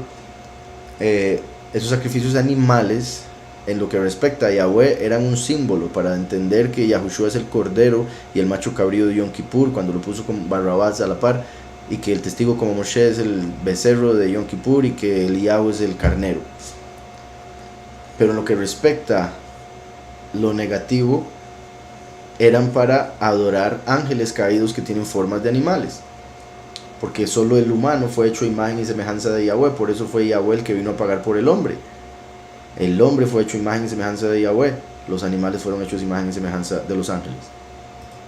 esos sacrificios animales en lo que respecta a Yahweh eran un símbolo para entender que Yahushua es el cordero y el macho cabrío de Yom Kippur, cuando lo puso con Barrabás a la par, y que el testigo como Moshe es el becerro de Yom Kippur y que Eliyahu es el carnero. Pero en lo que respecta lo negativo, eran para adorar ángeles caídos que tienen formas de animales, porque solo el humano fue hecho a imagen y semejanza de Yahweh. Por eso fue Yahweh el que vino a pagar por el hombre. El hombre fue hecho a imagen y semejanza de Yahweh, los animales fueron hechos a imagen y semejanza de los ángeles.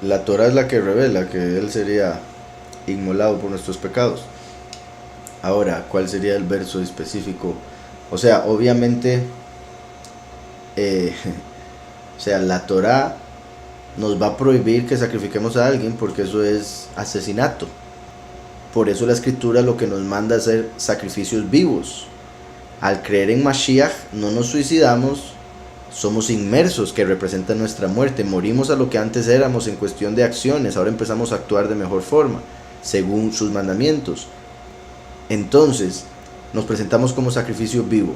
La Torah es la que revela que él sería inmolado por nuestros pecados. Ahora, ¿cuál sería el verso específico? O sea, obviamente, la Torah nos va a prohibir que sacrifiquemos a alguien, porque eso es asesinato. Por eso la escritura lo que nos manda es hacer sacrificios vivos. Al creer en Mashiach no nos suicidamos, somos inmersos, que representan nuestra muerte. Morimos a lo que antes éramos en cuestión de acciones, ahora empezamos a actuar de mejor forma, según sus mandamientos. Entonces, nos presentamos como sacrificio vivo.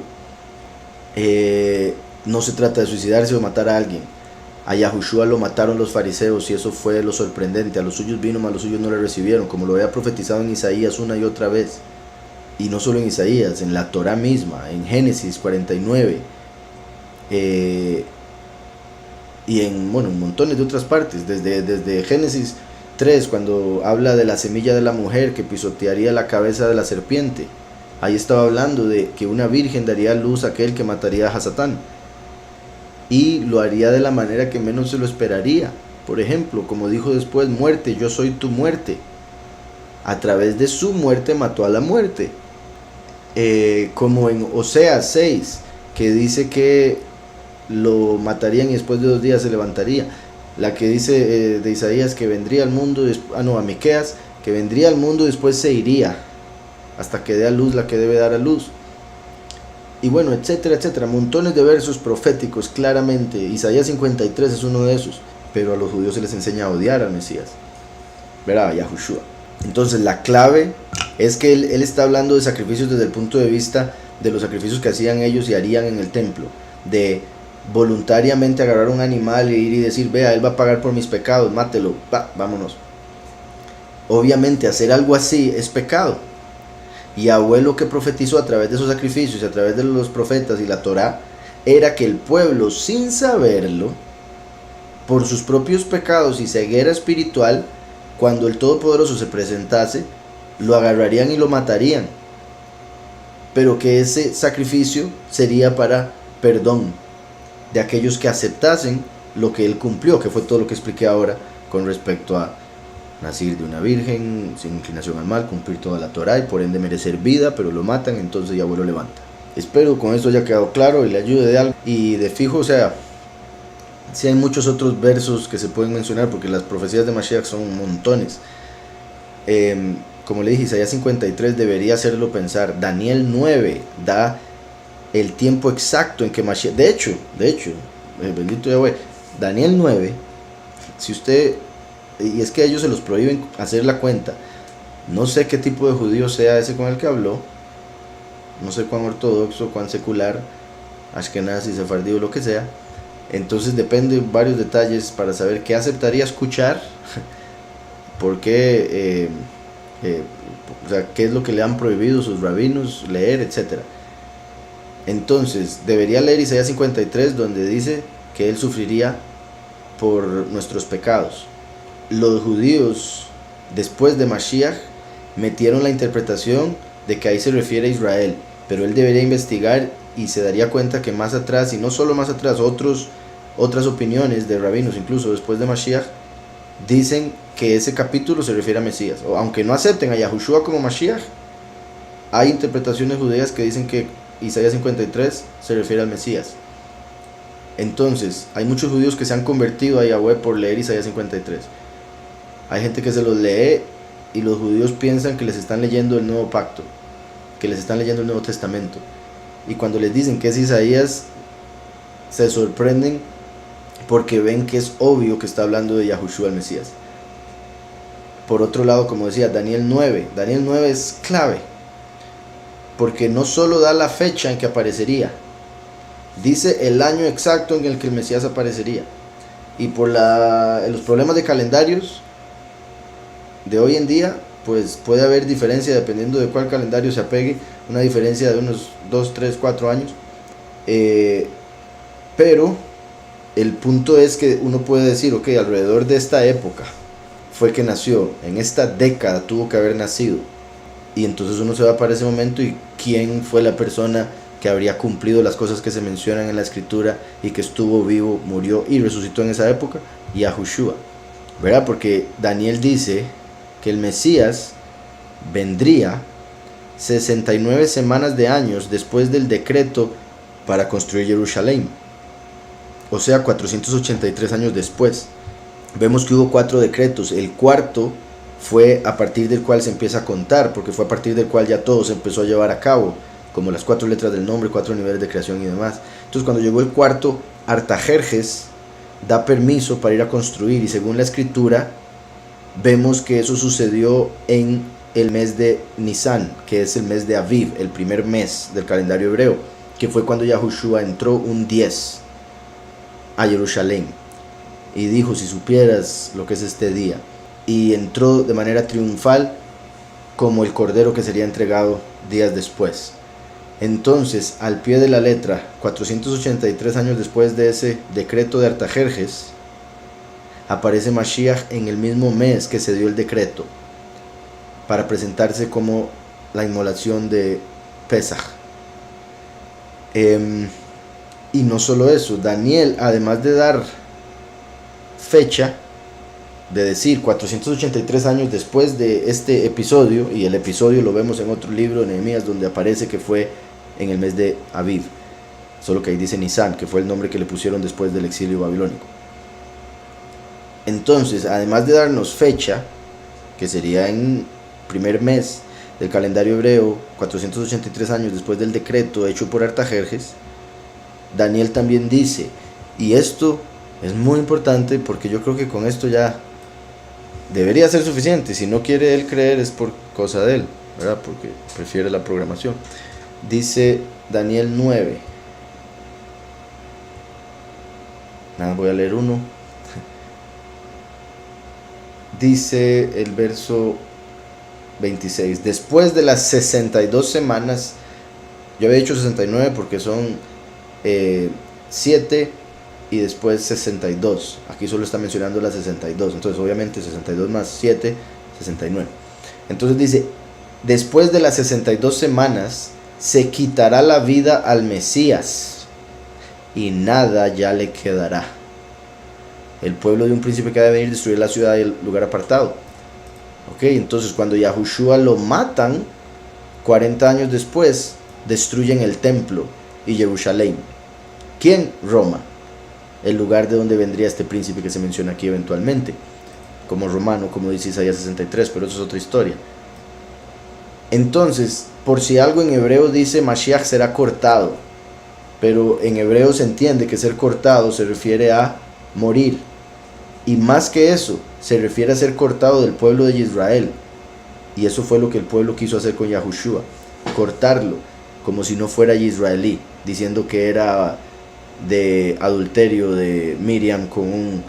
No se trata de suicidarse o matar a alguien. A Yahushua lo mataron los fariseos y eso fue lo sorprendente. A los suyos vino, mas los suyos no le recibieron, como lo había profetizado en Isaías una y otra vez. Y no solo en Isaías, en la Torah misma, en Génesis 49, y en montones de otras partes, desde Génesis 3, cuando habla de la semilla de la mujer que pisotearía la cabeza de la serpiente. Ahí estaba hablando de que una virgen daría a luz a aquel que mataría a Hasatán, y lo haría de la manera que menos se lo esperaría. Por ejemplo, como dijo después, muerte, yo soy tu muerte. A través de su muerte mató a la muerte. Como en Oseas 6, que dice que lo matarían y después de 2 días se levantaría. La que dice de Isaías que vendría al mundo, a Miqueas, que vendría al mundo y después se iría hasta que dé a luz la que debe dar a luz. Y bueno, etcétera, etcétera, montones de versos proféticos claramente. Isaías 53 es uno de esos. Pero a los judíos se les enseña a odiar al Mesías, verá, a Yahushua. Entonces la clave es que él está hablando de sacrificios desde el punto de vista de los sacrificios que hacían ellos y harían en el templo, de voluntariamente agarrar un animal e ir y decir, vea, él va a pagar por mis pecados, mátelo, vámonos. Obviamente hacer algo así es pecado. Y Yahweh lo que profetizó a través de esos sacrificios y a través de los profetas y la Torah era que el pueblo, sin saberlo, por sus propios pecados y ceguera espiritual, cuando el Todopoderoso se presentase, lo agarrarían y lo matarían. Pero que ese sacrificio sería para perdón de aquellos que aceptasen lo que él cumplió, que fue todo lo que expliqué ahora con respecto a nacer de una virgen, sin inclinación al mal, cumplir toda la Torah y por ende merecer vida, pero lo matan, entonces Yahweh lo levanta. Espero con esto haya quedado claro y le ayude de algo. Y de fijo, sí hay muchos otros versos que se pueden mencionar, porque las profecías de Mashiach son montones. Como le dije, Isaías 53 debería hacerlo pensar. Daniel 9 da el tiempo exacto en que Mashiach... De hecho, bendito Yahweh, Daniel 9, si usted... Y es que a ellos se los prohíben hacer la cuenta. No sé qué tipo de judío sea ese con el que habló. No sé cuán ortodoxo, cuán secular, ashkenazí, sefardí o lo que sea. Entonces depende de varios detalles para saber qué aceptaría escuchar, por qué, qué es lo que le han prohibido sus rabinos leer, etc. Entonces debería leer Isaías 53, donde dice que él sufriría por nuestros pecados. Los judíos después de Mashiach metieron la interpretación de que ahí se refiere a Israel, pero él debería investigar y se daría cuenta que más atrás, y no solo más atrás, otras opiniones de rabinos, incluso después de Mashiach, dicen que ese capítulo se refiere a Mesías. O aunque no acepten a Yahushua como Mashiach, hay interpretaciones judías que dicen que Isaías 53 se refiere al Mesías. Entonces, hay muchos judíos que se han convertido a Yahweh por leer Isaías 53. Hay gente que se los lee y los judíos piensan que les están leyendo el nuevo pacto, que les están leyendo el Nuevo Testamento. Y cuando les dicen que es Isaías, se sorprenden porque ven que es obvio que está hablando de Yahushua el Mesías. Por otro lado, como decía, Daniel 9 es clave, porque no solo da la fecha en que aparecería, Dice el año exacto en el que el Mesías aparecería. Y por los problemas de calendarios de hoy en día, pues puede haber diferencia dependiendo de cuál calendario se apegue, una diferencia de unos 2, 3, 4 años. Pero el punto es que uno puede decir, ok, alrededor de esta época fue que nació, en esta década tuvo que haber nacido. Y entonces uno se va para ese momento y quién fue la persona que habría cumplido las cosas que se mencionan en la escritura y que estuvo vivo, murió y resucitó en esa época, Yahushua, ¿verdad? Porque Daniel dice que el Mesías vendría 69 semanas de años después del decreto para construir Jerusalén, o sea 483 años después. Vemos que hubo 4 decretos, el cuarto fue a partir del cual se empieza a contar, porque fue a partir del cual ya todo se empezó a llevar a cabo, como las 4 letras del nombre, 4 niveles de creación y demás. Entonces cuando llegó el cuarto, Artajerjes da permiso para ir a construir, y según la escritura vemos que eso sucedió en el mes de Nisan, que es el mes de Aviv, el primer mes del calendario hebreo, que fue cuando Yahushua entró un 10 a Jerusalén y dijo, si supieras lo que es este día, y entró de manera triunfal como el cordero que sería entregado días después. Entonces, al pie de la letra, 483 años después de ese decreto de Artajerjes, aparece Mashiach en el mismo mes que se dio el decreto, para presentarse como la inmolación de Pesaj. Y no solo eso, Daniel, además de dar fecha, de decir 483 años después de este episodio, y el episodio lo vemos en otro libro de Nehemías donde aparece que fue en el mes de Aviv, solo que ahí dice Nisan, que fue el nombre que le pusieron después del exilio babilónico. Entonces, además de darnos fecha, que sería en primer mes del calendario hebreo, 483 años después del decreto hecho por Artajerjes, Daniel también dice, y esto es muy importante porque yo creo que con esto ya debería ser suficiente. Si no quiere él creer es por cosa de él, ¿verdad? Porque prefiere la programación. Dice Daniel 9. Nada, voy a leer uno. Dice el verso 26. Después de las 62 semanas, yo había dicho 69 porque son 7 y después 62. Aquí solo está mencionando las 62. Entonces obviamente 62 más 7, 69. Entonces dice, después de las 62 semanas se quitará la vida al Mesías y nada ya le quedará. El pueblo de un príncipe que ha de venir destruir la ciudad y el lugar apartado. Ok, entonces cuando Yahushua lo matan, 40 años después destruyen el templo y Jerusalén. ¿Quién? Roma, el lugar de donde vendría este príncipe que se menciona aquí eventualmente, como romano, como dice Isaías 63, pero eso es otra historia. Entonces, por si algo en hebreo dice Mashiach será cortado, pero en hebreo se entiende que ser cortado se refiere a morir, y más que eso, se refiere a ser cortado del pueblo de Israel, y eso fue lo que el pueblo quiso hacer con Yahushua, cortarlo, como si no fuera israelí, diciendo que era de adulterio de Miriam con un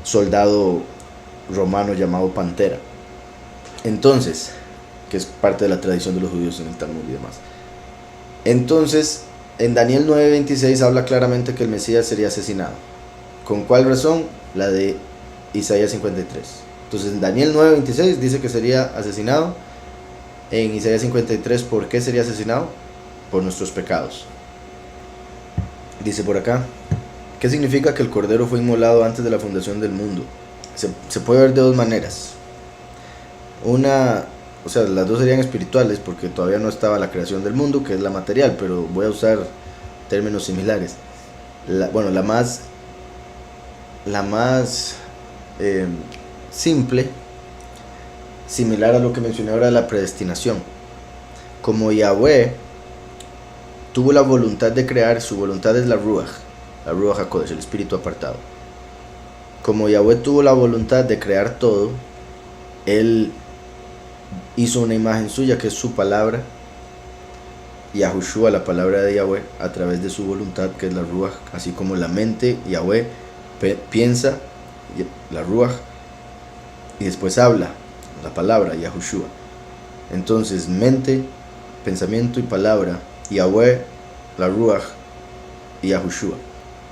soldado romano llamado Pantera. Entonces, que es parte de la tradición de los judíos en el Talmud y demás. Entonces, en Daniel 9:26 habla claramente que el Mesías sería asesinado. ¿Con cuál razón? La de Isaías 53. Entonces, en Daniel 9:26 dice que sería asesinado. En Isaías 53, ¿por qué sería asesinado? Por nuestros pecados. Dice por acá, ¿qué significa que el Cordero fue inmolado antes de la fundación del mundo? Se puede ver de dos maneras. Una, o sea, las dos serían espirituales porque todavía no estaba la creación del mundo, que es la material, pero voy a usar términos similares. La más simple, similar a lo que mencioné ahora de la predestinación. Como Yahweh tuvo la voluntad de crear, su voluntad es la Ruach HaKodesh, el espíritu apartado. Como Yahweh tuvo la voluntad de crear todo, Él hizo una imagen suya que es su palabra Yahushua, la palabra de Yahweh, a través de su voluntad, que es la Ruach, así como la mente, Yahweh piensa, la Ruach, y después habla, la palabra, Yahushua. Entonces, mente, pensamiento y palabra, Yahweh, la Ruach y Yahushua.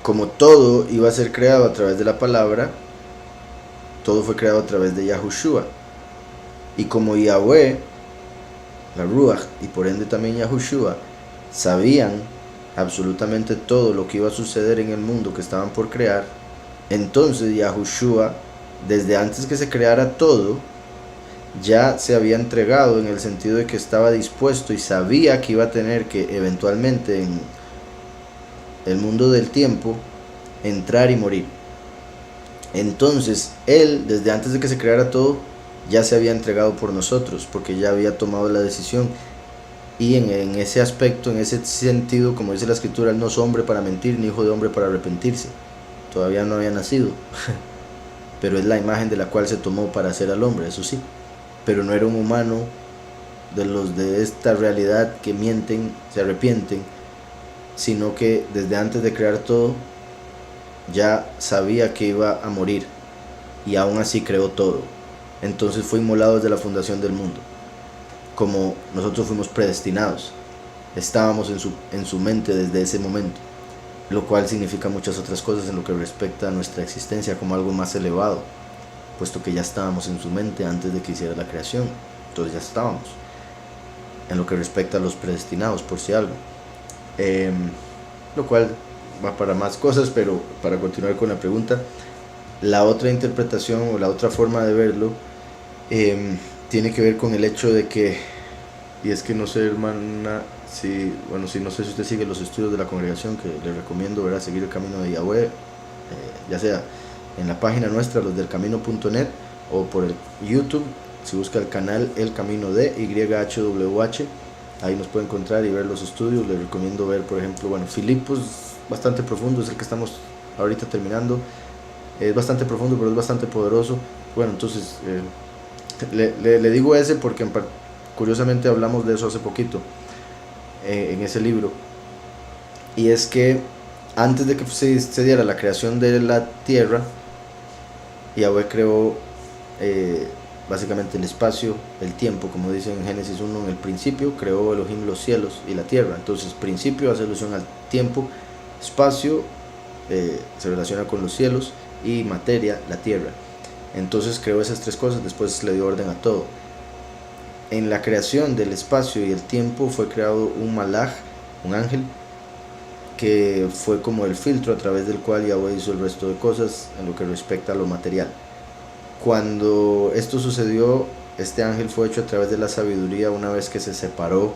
Como todo iba a ser creado a través de la palabra, todo fue creado a través de Yahushua. Y como Yahweh, la Ruach y por ende también Yahushua sabían absolutamente todo lo que iba a suceder en el mundo que estaban por crear, entonces Yahushua, desde antes que se creara todo, ya se había entregado, en el sentido de que estaba dispuesto y sabía que iba a tener que eventualmente en el mundo del tiempo entrar y morir. Entonces él, desde antes de que se creara todo, ya se había entregado por nosotros, porque ya había tomado la decisión. Y en ese aspecto, en ese sentido, como dice la escritura, él no es hombre para mentir, ni hijo de hombre para arrepentirse. Todavía no había nacido, pero es la imagen de la cual se tomó para hacer al hombre, eso sí. Pero no era un humano de los de esta realidad que mienten, se arrepienten, sino que desde antes de crear todo, ya sabía que iba a morir, y aún así creó todo. Entonces fue inmolado desde la fundación del mundo. Como nosotros fuimos predestinados, estábamos en su mente desde ese momento, lo cual significa muchas otras cosas en lo que respecta a nuestra existencia como algo más elevado, puesto que ya estábamos en su mente antes de que hiciera la creación. Entonces ya estábamos en lo que respecta a los predestinados, por si algo, lo cual va para más cosas. Pero para continuar con la pregunta, la otra interpretación o la otra forma de verlo tiene que ver con el hecho de que, y es que no sé, hermana, si, bueno, si no sé si usted sigue los estudios de la congregación, que le recomiendo, ¿verdad?, seguir el camino de Yahweh, ya sea en la página nuestra, losdelcamino.net, o por el YouTube, si busca el canal El Camino de YHWH, ahí nos puede encontrar y ver los estudios. Le recomiendo ver, por ejemplo, bueno, Filipos, bastante profundo, es el que estamos ahorita terminando, es bastante profundo, pero es bastante poderoso. Bueno, entonces le digo ese porque curiosamente hablamos de eso hace poquito, en ese libro. Y es que antes de que se diera la creación de la tierra, Yahweh creó básicamente el espacio, el tiempo, como dice en Génesis 1, en el principio creó Elohim los cielos y la tierra. Entonces principio hace alusión al tiempo, espacio se relaciona con los cielos, y materia, la tierra. Entonces creó esas tres cosas, después le dio orden a todo. En la creación del espacio y el tiempo fue creado un malaj, un ángel, que fue como el filtro a través del cual Yahweh hizo el resto de cosas en lo que respecta a lo material. Cuando esto sucedió, este ángel fue hecho a través de la sabiduría, una vez que se separó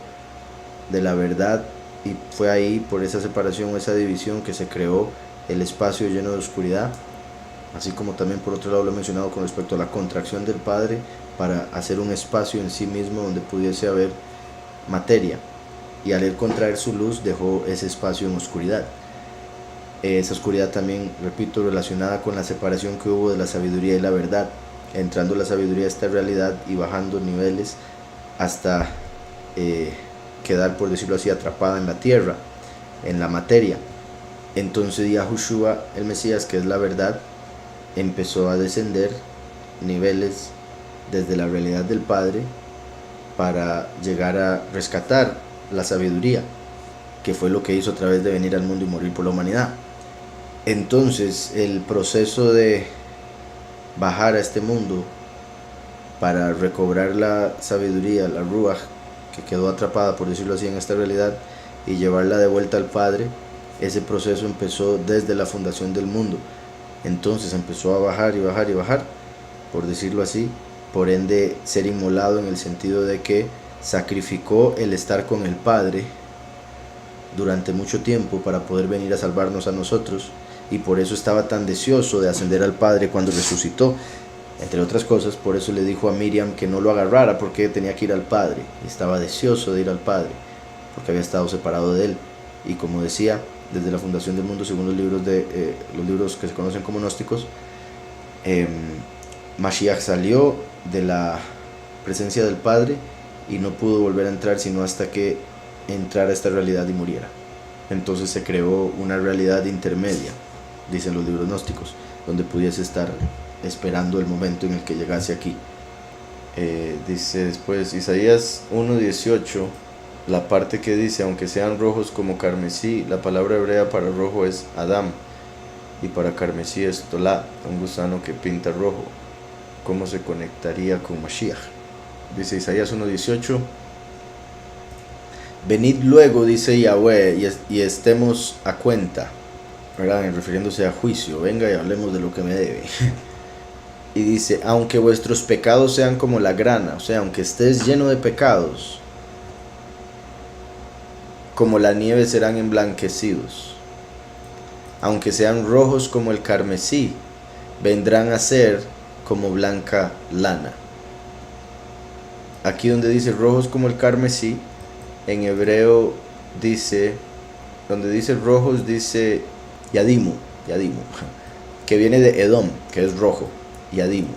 de la verdad, y fue ahí, por esa separación, esa división, que se creó el espacio lleno de oscuridad. Así como también, por otro lado, lo he mencionado con respecto a la contracción del Padre para hacer un espacio en sí mismo donde pudiese haber materia, y al él contraer su luz dejó ese espacio en oscuridad. Esa oscuridad también, repito, relacionada con la separación que hubo de la sabiduría y la verdad, entrando la sabiduría a esta realidad y bajando niveles hasta quedar, por decirlo así, atrapada en la tierra, en la materia. Entonces Yahushua, el Mesías, que es la verdad, empezó a descender niveles desde la realidad del Padre para llegar a rescatar la sabiduría, que fue lo que hizo a través de venir al mundo y morir por la humanidad. Entonces el proceso de bajar a este mundo para recobrar la sabiduría, la Ruach, que quedó atrapada, por decirlo así, en esta realidad, y llevarla de vuelta al Padre, ese proceso empezó desde la fundación del mundo. Entonces empezó a bajar y bajar y bajar, por decirlo así, por ende ser inmolado, en el sentido de que sacrificó el estar con el Padre durante mucho tiempo para poder venir a salvarnos a nosotros, y por eso estaba tan deseoso de ascender al Padre cuando resucitó. Entre otras cosas, por eso le dijo a Miriam que no lo agarrara, porque tenía que ir al Padre, estaba deseoso de ir al Padre, porque había estado separado de él. Y como decía, desde la fundación del mundo, según los libros que se conocen como gnósticos, Mashiach salió de la presencia del Padre y no pudo volver a entrar sino hasta que entrara a esta realidad y muriera. Entonces se creó una realidad intermedia, dicen los libros gnósticos, donde pudiese estar esperando el momento en el que llegase aquí. Dice después Isaías 1:18, la parte que dice, aunque sean rojos como carmesí, la palabra hebrea para rojo es Adam, y para carmesí es Tolá, un gusano que pinta rojo. ¿Cómo se conectaría con Mashiach? Dice Isaías 1:18, venid luego, dice Yahweh, y estemos a cuenta, ¿verdad? Refiriéndose a juicio, venga y hablemos de lo que me debe. Y dice, aunque vuestros pecados sean como la grana, o sea, aunque estés lleno de pecados, como la nieve serán emblanquecidos. Aunque sean rojos como el carmesí, vendrán a ser como blanca lana. Aquí donde dice rojos como el carmesí, en hebreo dice, donde dice rojos dice yadimu, que viene de Edom, que es rojo, yadimu.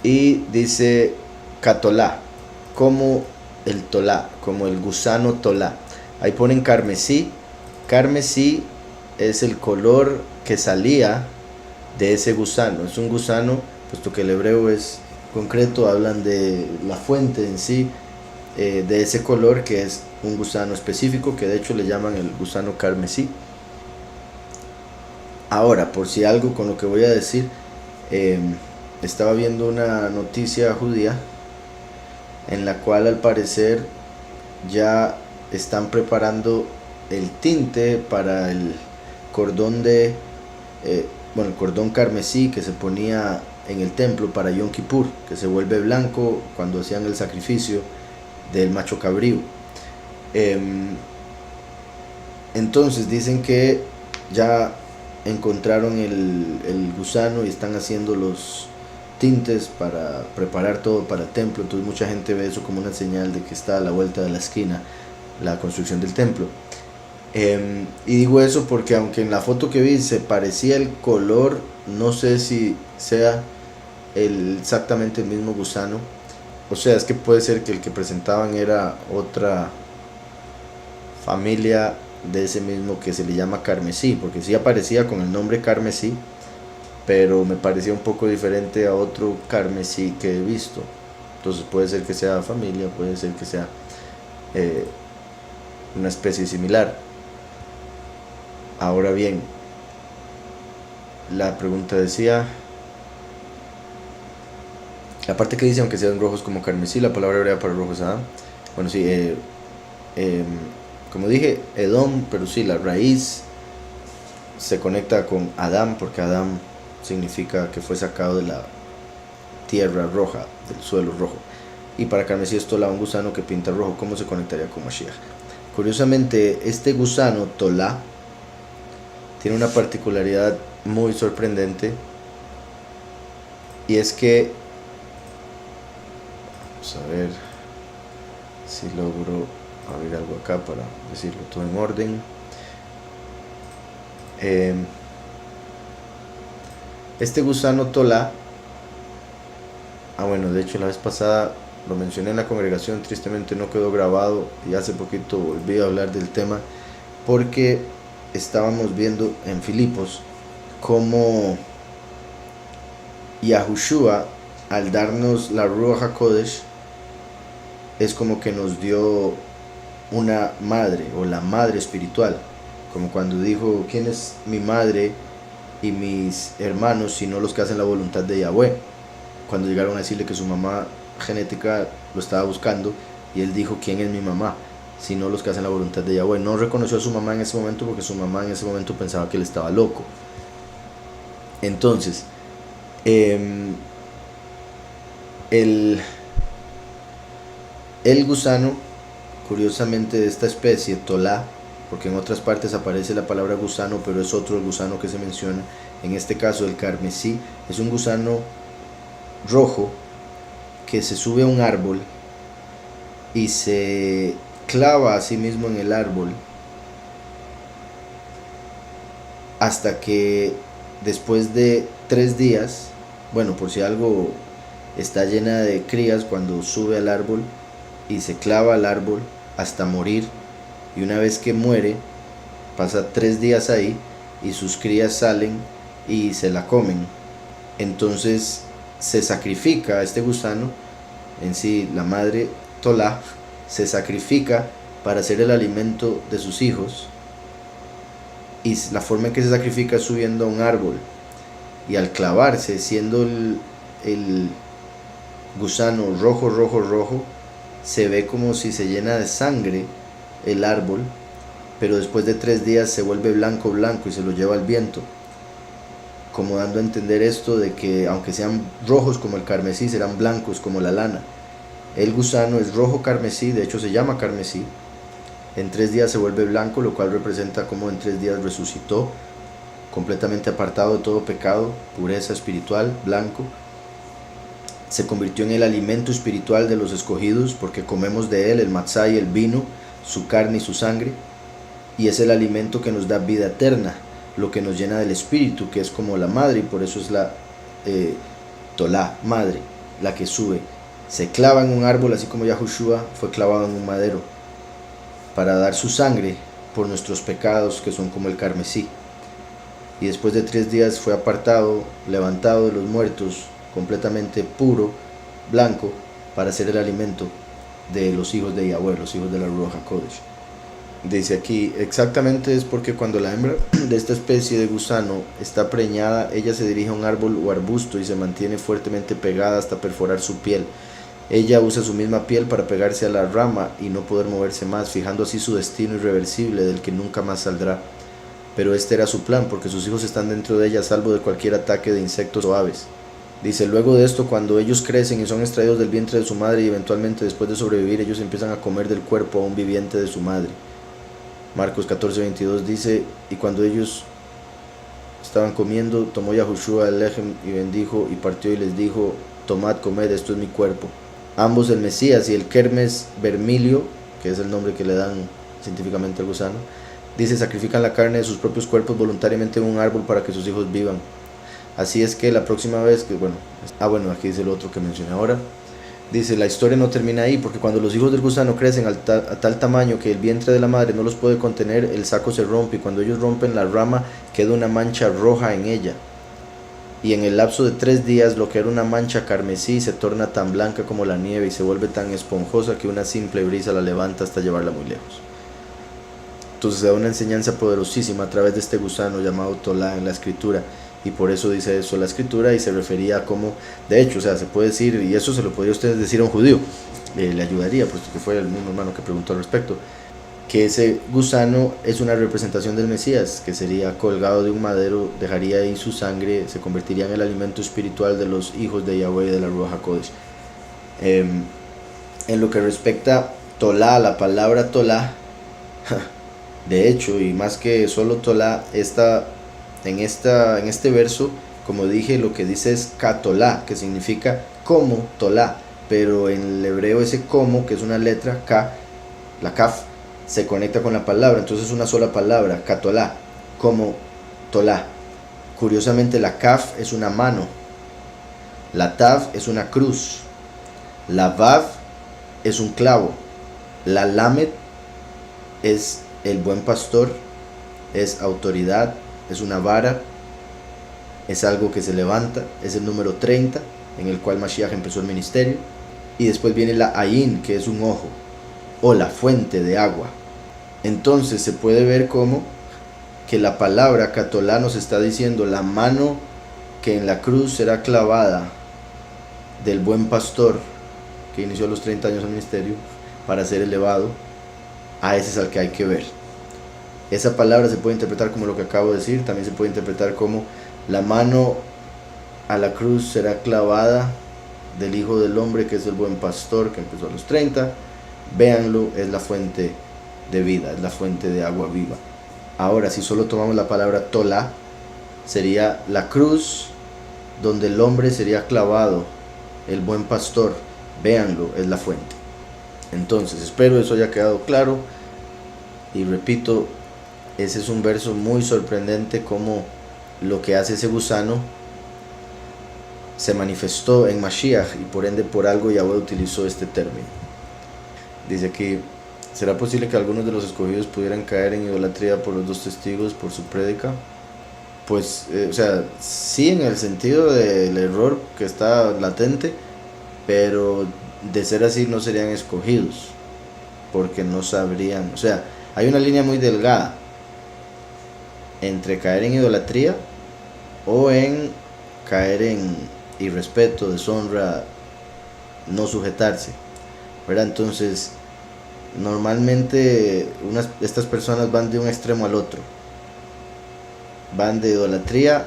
Y dice catolá, como el tolá, como el gusano tolá. Ahí ponen carmesí. Carmesí es el color que salía de ese gusano. Es un gusano, puesto que el hebreo es concreto, hablan de la fuente en sí, de ese color, que es un gusano específico, que de hecho le llaman el gusano carmesí. Ahora, por si algo con lo que voy a decir, estaba viendo una noticia judía en la cual al parecer ya están preparando el tinte para el cordón el cordón carmesí que se ponía en el templo para Yom Kippur, que se vuelve blanco cuando hacían el sacrificio del macho cabrío. Entonces dicen que ya encontraron el gusano y están haciendo los tintes para preparar todo para el templo. Entonces mucha gente ve eso como una señal de que está a la vuelta de la esquina la construcción del templo. Y digo eso porque aunque en la foto que vi se parecía el color, no sé si sea exactamente el mismo gusano. O sea, es que puede ser que el que presentaban era otra familia de ese mismo que se le llama carmesí, porque sí aparecía con el nombre carmesí, pero me parecía un poco diferente a otro carmesí que he visto. Entonces puede ser que sea familia, puede ser que sea una especie similar. Ahora bien, la pregunta decía, la parte que dice aunque sean rojos como carmesí, la palabra hebrea para rojo es Adam. Bueno, sí, como dije, Edom, pero sí, la raíz se conecta con Adam, porque Adam significa que fue sacado de la tierra roja, del suelo rojo. Y para carmesí es Tolá, un gusano que pinta rojo. ¿Cómo se conectaría con Mashiach? Curiosamente, este gusano Tolá tiene una particularidad muy sorprendente, y es que, vamos a ver si logro abrir algo acá para decirlo todo en orden. Este gusano Tolá, bueno, de hecho la vez pasada lo mencioné en la congregación, tristemente no quedó grabado y hace poquito volví a hablar del tema porque estábamos viendo en Filipos cómo Yahushua, al darnos la Ruach HaKodesh, es como que nos dio una madre, o la madre espiritual, como cuando dijo, ¿quién es mi madre y mis hermanos sino los que hacen la voluntad de Yahweh? Cuando llegaron a decirle que su mamá genética lo estaba buscando, y él dijo, ¿quién es mi mamá sino los que hacen la voluntad de Yahweh? No reconoció a su mamá en ese momento porque su mamá en ese momento pensaba que él estaba loco. Entonces, el gusano, curiosamente, de esta especie, Tolá, porque en otras partes aparece la palabra gusano, pero es otro el gusano que se menciona. En este caso, el carmesí es un gusano rojo que se sube a un árbol y se clava a sí mismo en el árbol hasta que después de 3 días, bueno, por si algo está llena de crías, cuando sube al árbol y se clava al árbol, hasta morir, y una vez que muere, pasa 3 días ahí, y sus crías salen y se la comen. Entonces se sacrifica a este gusano, en sí la madre Tolá se sacrifica para ser el alimento de sus hijos, y la forma en que se sacrifica es subiendo a un árbol, y al clavarse, siendo el gusano rojo, rojo, rojo, se ve como si se llena de sangre el árbol, pero después de 3 días se vuelve blanco, blanco, y se lo lleva el viento, como dando a entender esto de que aunque sean rojos como el carmesí, serán blancos como la lana. El gusano es rojo carmesí, de hecho se llama carmesí. En 3 días se vuelve blanco, lo cual representa como en 3 días resucitó, completamente apartado de todo pecado, pureza espiritual, blanco. Se convirtió en el alimento espiritual de los escogidos, porque comemos de él el matzá y el vino, su carne y su sangre, y es el alimento que nos da vida eterna, lo que nos llena del espíritu, que es como la madre, y por eso es la Tolá, madre, la que sube. Se clava en un árbol, así como Yahushua fue clavado en un madero, para dar su sangre por nuestros pecados, que son como el carmesí. Y después de 3 días fue apartado, levantado de los muertos, completamente puro, blanco, para ser el alimento de los hijos de Yahweh, los hijos de la Ruach HaKodesh. Dice aquí, exactamente es porque cuando la hembra de esta especie de gusano está preñada, ella se dirige a un árbol o arbusto y se mantiene fuertemente pegada hasta perforar su piel. Ella usa su misma piel para pegarse a la rama y no poder moverse más, fijando así su destino irreversible del que nunca más saldrá. Pero este era su plan, porque sus hijos están dentro de ella a salvo de cualquier ataque de insectos o aves. Dice, luego de esto, cuando ellos crecen y son extraídos del vientre de su madre, y eventualmente después de sobrevivir, ellos empiezan a comer del cuerpo aún viviente de su madre. Marcos 14:22 dice, y cuando ellos estaban comiendo, tomó Yahushua el lejem y bendijo y partió y les dijo, tomad, comed, esto es mi cuerpo. Ambos, el Mesías y el Kermes vermilio, que es el nombre que le dan científicamente al gusano, dice, sacrifican la carne de sus propios cuerpos voluntariamente en un árbol para que sus hijos vivan. Así es que la próxima vez que, aquí dice lo otro que mencioné ahora. Dice, la historia no termina ahí, porque cuando los hijos del gusano crecen a tal tamaño que el vientre de la madre no los puede contener, el saco se rompe, y cuando ellos rompen la rama queda una mancha roja en ella. Y en el lapso de 3 días lo que era una mancha carmesí se torna tan blanca como la nieve y se vuelve tan esponjosa que una simple brisa la levanta hasta llevarla muy lejos. Entonces se da una enseñanza poderosísima a través de este gusano llamado Tolá en la escritura, y por eso dice eso la escritura, y se refería a cómo, de hecho, se puede decir, y eso se lo podría ustedes decir a un judío, le ayudaría, puesto que fue el mismo hermano que preguntó al respecto, que ese gusano es una representación del Mesías, que sería colgado de un madero, dejaría ahí su sangre, se convertiría en el alimento espiritual de los hijos de Yahweh y de la Ruach HaKodesh. En lo que respecta a Tolá, la palabra Tolá, de hecho, y más que solo Tolá, en este verso, como dije, lo que dice es Katolá, que significa como Tolá, pero en el hebreo ese como, que es una letra K, la Kaf, se conecta con la palabra, entonces es una sola palabra, Katolá, como Tolá. Curiosamente la Kaf es una mano, la Tav es una cruz, la Vav es un clavo, la Lamed es el buen pastor, es autoridad, es una vara, es algo que se levanta, es el número 30 en el cual Mashiach empezó el ministerio, y después viene la Ayin, que es un ojo, o la fuente de agua. Entonces se puede ver como que la palabra Katolá nos está diciendo la mano que en la cruz será clavada del buen pastor que inició a los 30 años el ministerio para ser elevado, a ese es al que hay que ver. Esa palabra se puede interpretar como lo que acabo de decir, también se puede interpretar como la mano a la cruz será clavada del Hijo del Hombre, que es el buen pastor que empezó a los 30. Véanlo, es la fuente de vida, es la fuente de agua viva. Ahora, si solo tomamos la palabra Tolá, sería la cruz donde el hombre sería clavado, el buen pastor. Véanlo, es la fuente. Entonces, espero eso haya quedado claro. Y repito, ese es un verso muy sorprendente, como lo que hace ese gusano se manifestó en Mashiach, y por ende por algo Yahweh utilizó este término. Dice aquí, ¿Será posible que algunos de los escogidos pudieran caer en idolatría por los dos testigos, por su prédica? Pues, o sea, sí, en el sentido del error que está latente, pero de ser así no serían escogidos, porque no sabrían, o sea, hay una línea muy delgada entre caer en idolatría o en caer en irrespeto, deshonra, no sujetarse, ¿verdad? Entonces, normalmente estas personas van de un extremo al otro, van de idolatría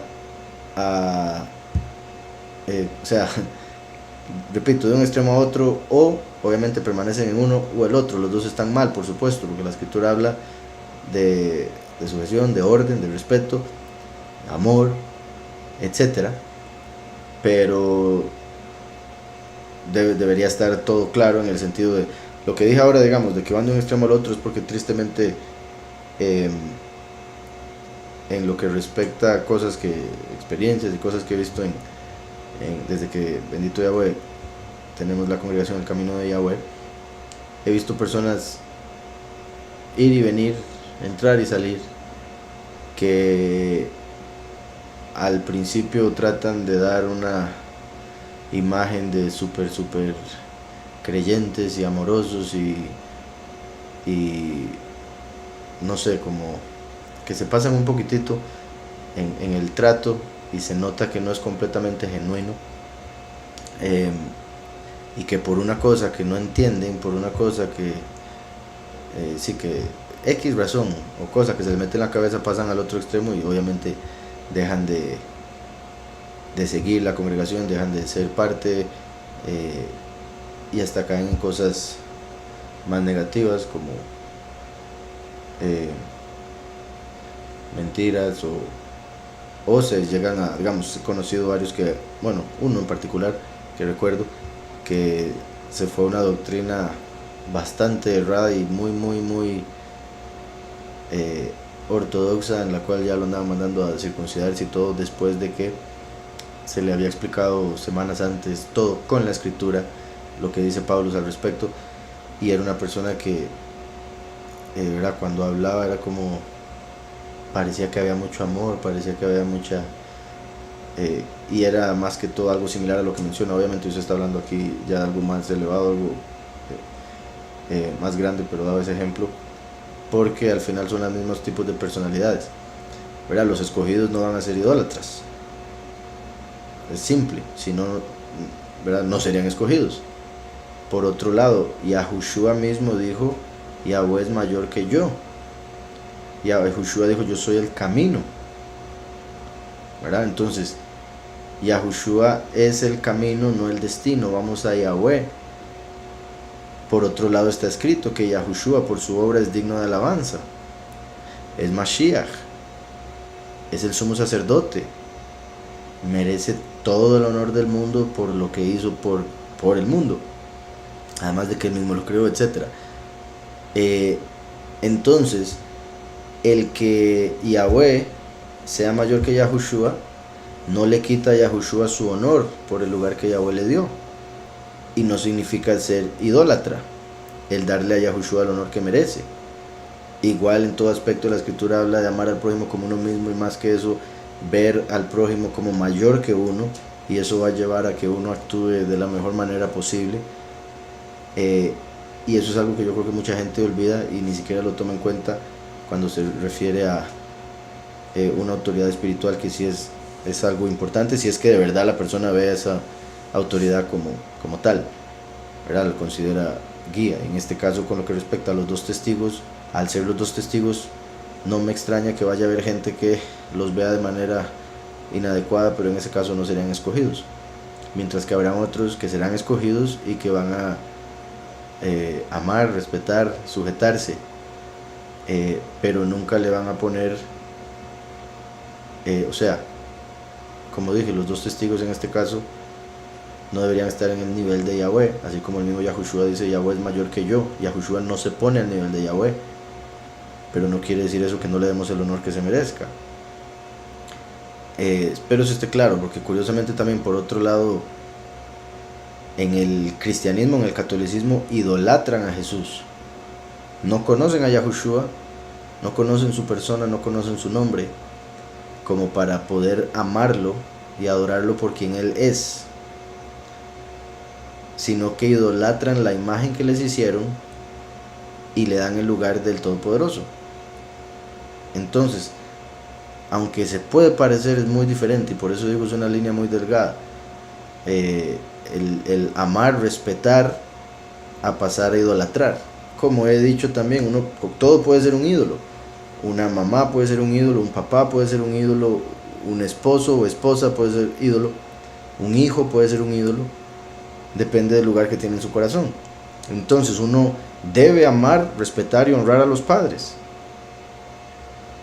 a, o sea, repito, de un extremo a otro, o obviamente permanecen en uno o el otro. Los dos están mal, por supuesto, porque la escritura habla de sujeción, de orden, de respeto, amor, etcétera. Pero debería estar todo claro en el sentido de lo que dije ahora, digamos, de que van de un extremo al otro, es porque tristemente en lo que respecta a cosas que, experiencias y cosas que he visto desde que, bendito Yahweh, tenemos la congregación El Camino de Yahweh, he visto personas ir y venir, entrar y salir, que al principio tratan de dar una imagen de súper creyentes y amorosos y no sé, como que se pasan un poquitito en el trato y se nota que no es completamente genuino, y que por una cosa que no entienden, por una cosa que sí, que X razón o cosa que se les mete en la cabeza, pasan al otro extremo y obviamente dejan de seguir la congregación, dejan de ser parte, y hasta caen en cosas más negativas como mentiras, o se llegan a, digamos, he conocido varios que, bueno, uno en particular que recuerdo que se fue a una doctrina bastante errada y muy ortodoxa, en la cual ya lo andaban mandando a circuncidarse y todo, después de que se le había explicado semanas antes todo con la escritura, lo que dice Pablo al respecto. Y era una persona que era, cuando hablaba era como, parecía que había mucho amor, parecía que había mucha y era más que todo algo similar a lo que menciona. Obviamente usted está hablando aquí ya de algo más elevado, algo más grande, pero daba ese ejemplo porque al final son los mismos tipos de personalidades, ¿verdad? Los escogidos no van a ser idólatras, es simple, si no, ¿verdad?, no serían escogidos. Por otro lado, Yahushua mismo dijo, Yahweh es mayor que yo. Yahushua dijo, yo soy el camino, ¿verdad? Entonces, Yahushua es el camino, no el destino. Vamos a Yahweh. Por otro lado está escrito que Yahushua por su obra es digno de alabanza. Es Mashiach. Es el sumo sacerdote. Merece todo el honor del mundo por lo que hizo por el mundo. Además de que él mismo lo creó, etc. Entonces, el que Yahweh sea mayor que Yahushua no le quita a Yahushua su honor por el lugar que Yahweh le dio. Y no significa ser idólatra el darle a Yahushua el honor que merece. Igual en todo aspecto la escritura habla de amar al prójimo como uno mismo, y más que eso, ver al prójimo como mayor que uno, y eso va a llevar a que uno actúe de la mejor manera posible. Y eso es algo que yo creo que mucha gente olvida y ni siquiera lo toma en cuenta cuando se refiere a una autoridad espiritual, que sí es algo importante, si es que de verdad la persona ve a esa autoridad como tal, ¿verdad? Lo considera guía. En este caso, con lo que respecta a los dos testigos, al ser los dos testigos, no me extraña que vaya a haber gente que los vea de manera inadecuada, pero en ese caso no serían escogidos, mientras que habrán otros que serán escogidos y que van a amar, respetar, sujetarse, pero nunca le van a poner, o sea, como dije, los dos testigos en este caso no deberían estar en el nivel de Yahweh, así como el mismo Yahushua dice, Yahweh es mayor que yo. Yahushua no se pone al nivel de Yahweh, pero no quiere decir eso que no le demos el honor que se merezca. Espero eso esté claro, porque curiosamente también, por otro lado, en el cristianismo, en el catolicismo, idolatran a Jesús. no conocen a Yahushua, no conocen su persona, no conocen su nombre, como para poder amarlo y adorarlo por quien Él es, sino que idolatran la imagen que les hicieron y le dan el lugar del Todopoderoso. Entonces, aunque se puede parecer, es muy diferente, y por eso digo es una línea muy delgada. El amar, respetar, a pasar a idolatrar. Como he dicho también, todo puede ser un ídolo. Una mamá puede ser un ídolo, un papá puede ser un ídolo, un esposo o esposa puede ser ídolo, un hijo puede ser un ídolo, depende del lugar que tiene en su corazón. Entonces uno debe amar, respetar y honrar a los padres,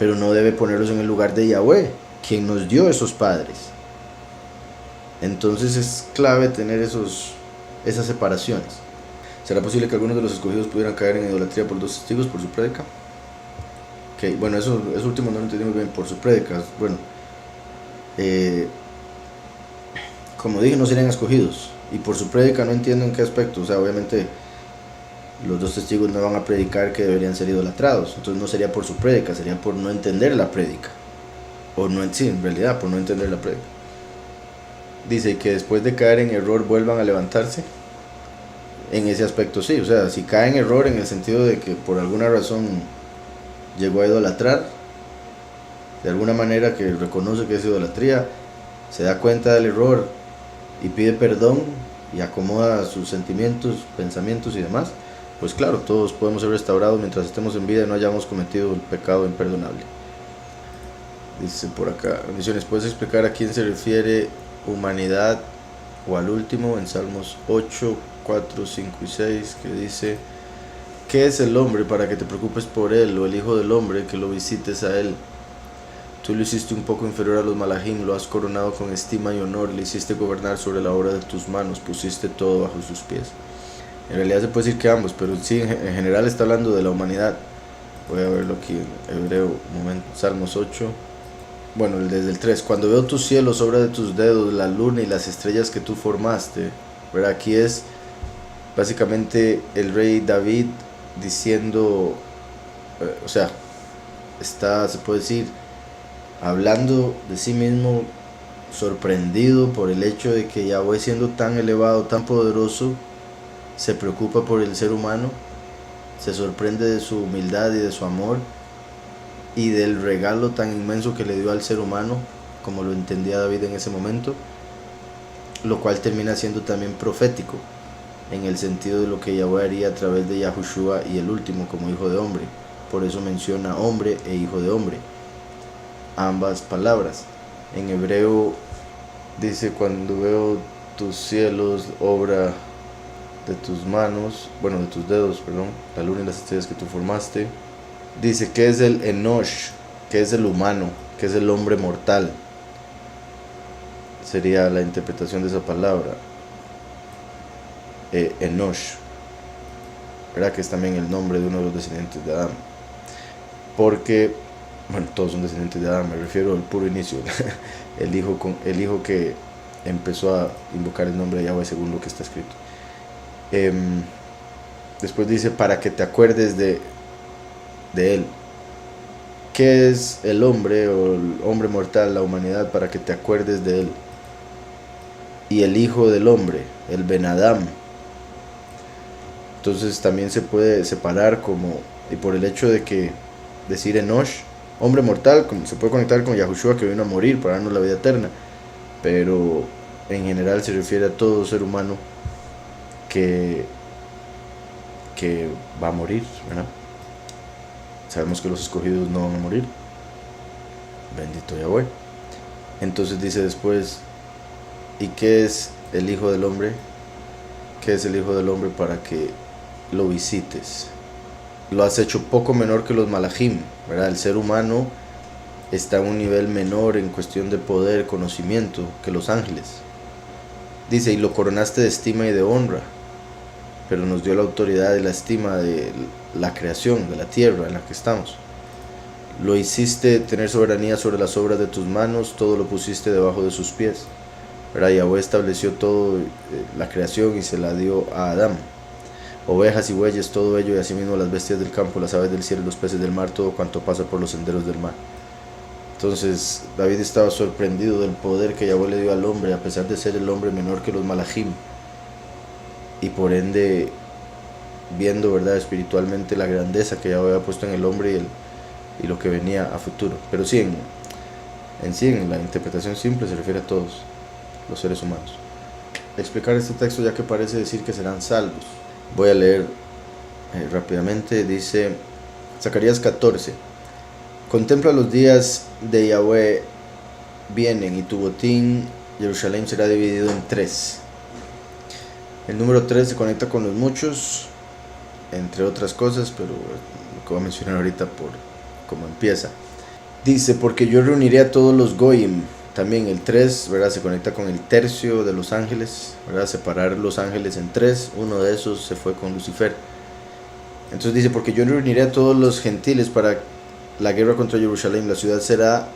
pero no debe ponerlos en el lugar de Yahweh, quien nos dio esos padres. Entonces es clave tener esas separaciones. ¿Será posible que algunos de los escogidos pudieran caer en idolatría por 2 testigos por su prédica? Okay, bueno, eso último no lo entendí muy bien, por su prédica. Bueno, como dije, no serían escogidos. Y por su prédica no entiendo en qué aspecto. O sea, obviamente los 2 testigos no van a predicar que deberían ser idolatrados. Entonces no sería por su prédica, sería por no entender la prédica. O no, sí, en realidad, por no entender la prédica. Dice que después de caer en error vuelvan a levantarse. En ese aspecto sí, o sea, si cae en error en el sentido de que por alguna razón llegó a idolatrar, de alguna manera que reconoce que es idolatría, se da cuenta del error y pide perdón y acomoda sus sentimientos, pensamientos y demás, pues claro, todos podemos ser restaurados mientras estemos en vida y no hayamos cometido el pecado imperdonable. Dice por acá, bendiciones, ¿puedes explicar a quién se refiere humanidad o al último en Salmos 8, 4, 5 y 6, que dice: ¿qué es el hombre para que te preocupes por él, o el hijo del hombre que lo visites a él? Tú lo hiciste un poco inferior a los malajim, lo has coronado con estima y honor, le hiciste gobernar sobre la obra de tus manos, pusiste todo bajo sus pies. En realidad se puede decir que ambos, pero sí, en general está hablando de la humanidad. Voy a verlo aquí en hebreo, un momento. Salmos 8, bueno, desde el 3. Cuando veo tus cielos, obra de tus dedos, la luna y las estrellas que tú formaste. ¿Verdad? Aquí es básicamente el rey David diciendo, o sea, se puede decir, hablando de sí mismo, sorprendido por el hecho de que Yahweh, siendo tan elevado, tan poderoso, se preocupa por el ser humano, se sorprende de su humildad y de su amor y del regalo tan inmenso que le dio al ser humano, como lo entendía David en ese momento, lo cual termina siendo también profético en el sentido de lo que Yahweh haría a través de Yahushua y el último como hijo de hombre. Por eso menciona hombre e hijo de hombre, ambas palabras. En hebreo dice: cuando veo tus cielos, obra de tus manos, bueno, de tus dedos, perdón, la luna y las estrellas que tú formaste. Dice que es el Enosh, que es el humano, que es el hombre mortal. Sería la interpretación de esa palabra. Enosh, ¿verdad? Que es también el nombre de uno de los descendientes de Adán. Porque, bueno, todos son descendientes de Adán, me refiero al puro inicio. el hijo que empezó a invocar el nombre de Yahweh según lo que está escrito. Después dice: para que te acuerdes de él. ¿Qué es el hombre o el hombre mortal, la humanidad? Para que te acuerdes de él. Y el hijo del hombre, el Ben Adam. Entonces también se puede separar como, y por el hecho de que decir Enosh, hombre mortal, como se puede conectar con Yahushua, que vino a morir para darnos la vida eterna, pero en general se refiere a todo ser humano que va a morir, ¿verdad? Sabemos que los escogidos no van a morir, bendito Yahweh. Entonces dice después: ¿y qué es el hijo del hombre? ¿Qué es el hijo del hombre para que lo visites? Lo has hecho poco menor que los malajim, ¿verdad? El ser humano está en un nivel menor en cuestión de poder, conocimiento, que los ángeles. Dice: y lo coronaste de estima y de honra, pero nos dio la autoridad y la estima de la creación, de la tierra en la que estamos. Lo hiciste tener soberanía sobre las obras de tus manos, todo lo pusiste debajo de sus pies. ¿Verdad? Yahweh estableció todo, la creación, y se la dio a Adán. ovejas y bueyes, todo ello, y asimismo las bestias del campo, las aves del cielo, los peces del mar, todo cuanto pasa por los senderos del mar. Entonces David estaba sorprendido del poder que Yahweh le dio al hombre, a pesar de ser el hombre menor que los malajim, y por ende viendo, ¿verdad?, espiritualmente la grandeza que Yahweh había puesto en el hombre y lo que venía a futuro. Pero sí, en la interpretación simple se refiere a todos los seres humanos. Explicar este texto, ya que parece decir que serán salvos. Voy a leer rápidamente. Dice Zacarías 14: contempla los días de Yahweh vienen, y tu botín Jerusalén será dividido en 3. El número 3 se conecta con los muchos, entre otras cosas, pero lo que voy a mencionar ahorita por cómo empieza. Dice, porque yo reuniré a todos los Goyim. También el 3, ¿verdad?, se conecta con el tercio de los ángeles, ¿verdad?, separar los ángeles en 3, uno de esos se fue con Lucifer. Entonces dice, porque yo reuniré a todos los gentiles para la guerra contra Jerusalén, la ciudad será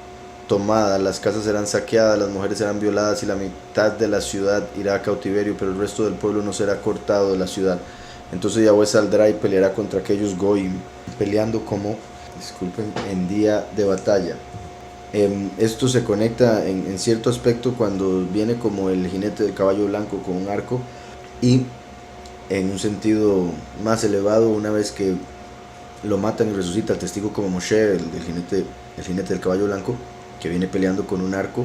tomada, las casas serán saqueadas, las mujeres serán violadas y la mitad de la ciudad irá a cautiverio, pero el resto del pueblo no será cortado de la ciudad. Entonces Yahweh saldrá y peleará contra aquellos Goyim, peleando en día de batalla. Esto se conecta en cierto aspecto cuando viene como el jinete del caballo blanco con un arco, y en un sentido más elevado, una vez que lo matan y resucita el testigo como Moshe, el jinete del caballo blanco, que viene peleando con un arco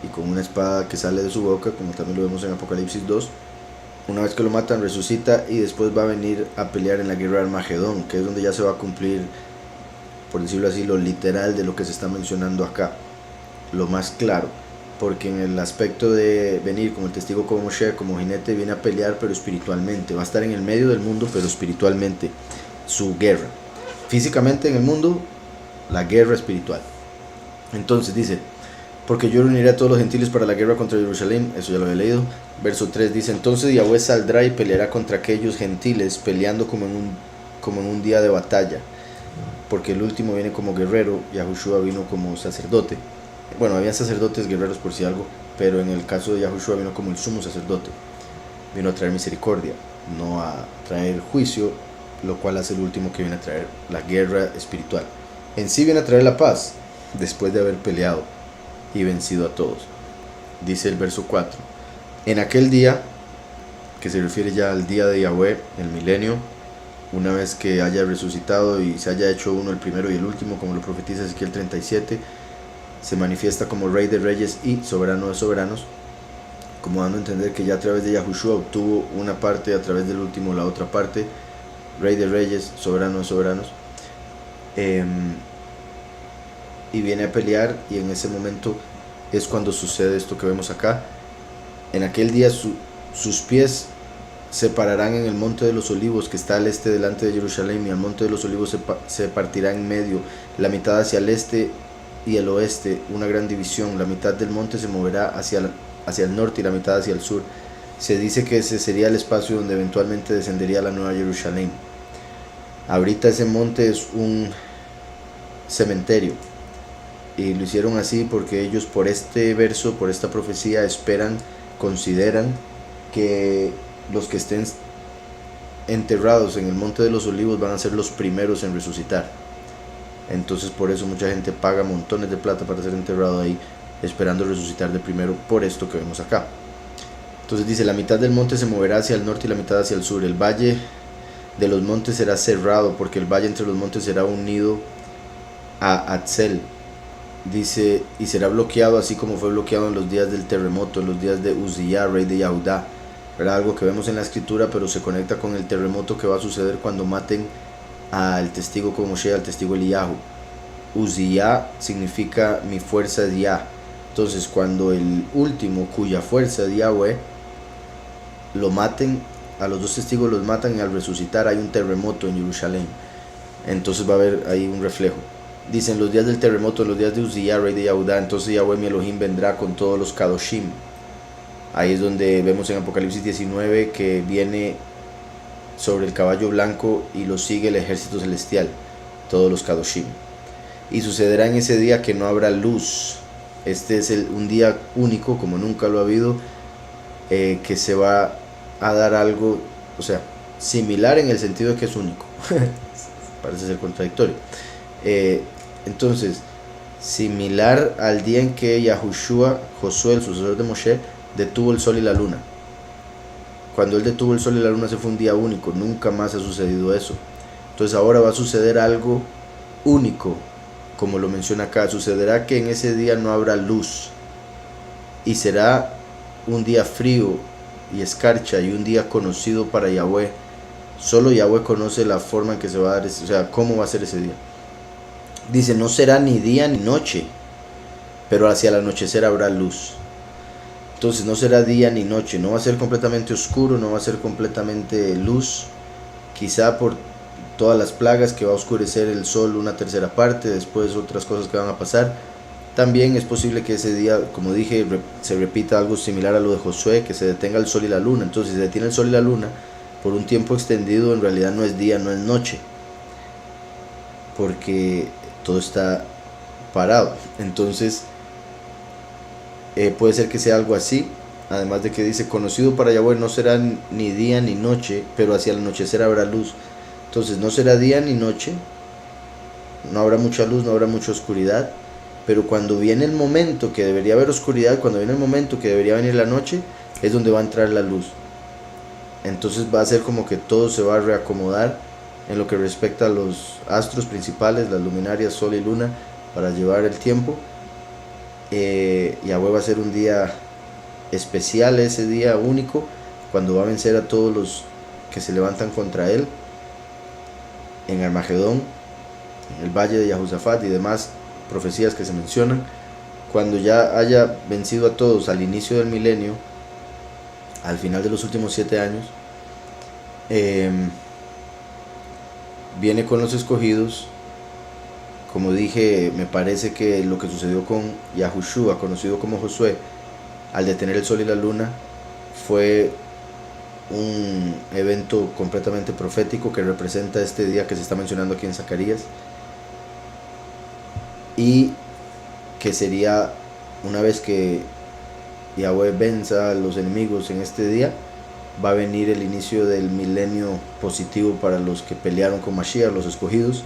y con una espada que sale de su boca, como también lo vemos en Apocalipsis 2. Una vez que lo matan, resucita y después va a venir a pelear en la guerra de Armagedón, que es donde ya se va a cumplir, por decirlo así, lo literal de lo que se está mencionando acá, lo más claro, porque en el aspecto de venir como el testigo como Moshe, como jinete, viene a pelear pero espiritualmente, va a estar en el medio del mundo pero espiritualmente, su guerra, físicamente en el mundo, la guerra espiritual. Entonces dice, porque yo reuniré a todos los gentiles para la guerra contra Jerusalén, eso ya lo había leído. Verso 3 dice, entonces Yahweh saldrá y peleará contra aquellos gentiles, peleando como en un día de batalla, porque el último viene como guerrero, Yahushua vino como sacerdote. Bueno, había sacerdotes guerreros por si algo, pero en el caso de Yahushua vino como el sumo sacerdote, vino a traer misericordia, no a traer juicio, lo cual hace el último, que viene a traer la guerra espiritual. En sí viene a traer la paz, después de haber peleado y vencido a todos. Dice el verso 4, en aquel día, que se refiere ya al día de Yahweh, el milenio, una vez que haya resucitado y se haya hecho uno, el primero y el último, como lo profetiza Ezequiel 37, se manifiesta como Rey de Reyes y Soberano de Soberanos, como dando a entender que ya a través de Yahushua obtuvo una parte, a través del último la otra parte, Rey de Reyes, Soberano de Soberanos, y viene a pelear, y en ese momento es cuando sucede esto que vemos acá. En aquel día sus pies se pararán en el monte de los olivos, que está al este delante de Jerusalén, y el monte de los olivos se partirá en medio, la mitad hacia el este y el oeste, una gran división. La mitad del monte se moverá hacia el norte y la mitad hacia el sur. Se dice que ese sería el espacio donde eventualmente descendería la nueva Jerusalén. Ahorita ese monte es un cementerio, y lo hicieron así porque ellos, por este verso, por esta profecía, consideran que los que estén enterrados en el monte de los olivos van a ser los primeros en resucitar. Entonces por eso mucha gente paga montones de plata para ser enterrado ahí, esperando resucitar de primero, por esto que vemos acá. Entonces dice, la mitad del monte se moverá hacia el norte y la mitad hacia el sur. El valle de los montes será cerrado, porque el valle entre los montes será unido a Atzel. Dice, y será bloqueado así como fue bloqueado en los días del terremoto, en los días de Uzziah, rey de Yahudá. Era algo que vemos en la escritura, pero se conecta con el terremoto que va a suceder cuando maten al testigo como Moshe, al testigo Eliyahu. Uzziah significa mi fuerza es Yah. Entonces cuando el último, cuya fuerza es Yahweh, lo maten, a los dos testigos los matan, y al resucitar hay un terremoto en Jerusalén. Entonces va a haber ahí un reflejo. Dicen, los días del terremoto, los días de Uzziah, rey de Yahudá, entonces Yahweh mi Elohim vendrá con todos los Kadoshim. Ahí es donde vemos en Apocalipsis 19 que viene sobre el caballo blanco y lo sigue el ejército celestial, todos los Kadoshim. Y sucederá en ese día que no habrá luz. Este es un día único, como nunca lo ha habido, que se va a dar algo, o sea, similar en el sentido de que es único. Parece ser contradictorio. Entonces, similar al día en que Yahushua, Josué, el sucesor de Moshe, detuvo el sol y la luna. Cuando él detuvo el sol y la luna, se fue un día único, nunca más ha sucedido eso. Entonces ahora va a suceder algo único, como lo menciona acá. Sucederá que en ese día no habrá luz, y será un día frío y escarcha, y un día conocido para Yahweh. Solo Yahweh conoce la forma en que se va a dar, o sea, cómo va a ser ese día. Dice, no será ni día ni noche, pero hacia el anochecer habrá luz. Entonces no será día ni noche, no va a ser completamente oscuro, no va a ser completamente luz, quizá por todas las plagas que va a oscurecer el sol una tercera parte, después otras cosas que van a pasar. También es posible que ese día, como dije, se repita algo similar a lo de Josué, que se detenga el sol y la luna. Entonces, si se detiene el sol y la luna por un tiempo extendido, en realidad no es día, no es noche, porque todo está parado. Entonces, puede ser que sea algo así. Además de que dice, conocido para Yahweh no será ni día ni noche, pero hacia el anochecer habrá luz. Entonces, no será día ni noche, no habrá mucha luz, no habrá mucha oscuridad. Pero cuando viene el momento que debería haber oscuridad, cuando viene el momento que debería venir la noche, es donde va a entrar la luz. Entonces va a ser como que todo se va a reacomodar en lo que respecta a los astros principales, las luminarias, sol y luna, para llevar el tiempo. Yahweh va a ser un día especial, ese día único, cuando va a vencer a todos los que se levantan contra él en Armagedón, en el valle de Yahusafat y demás profecías que se mencionan. Cuando ya haya vencido a todos al inicio del milenio, al final de los últimos 7 años, viene con los escogidos. Como dije, me parece que lo que sucedió con Yahushua, conocido como Josué, al detener el sol y la luna, fue un evento completamente profético que representa este día que se está mencionando aquí en Zacarías, y que sería, una vez que Yahweh venza a los enemigos en este día, va a venir el inicio del milenio positivo para los que pelearon con Mashiach, los escogidos.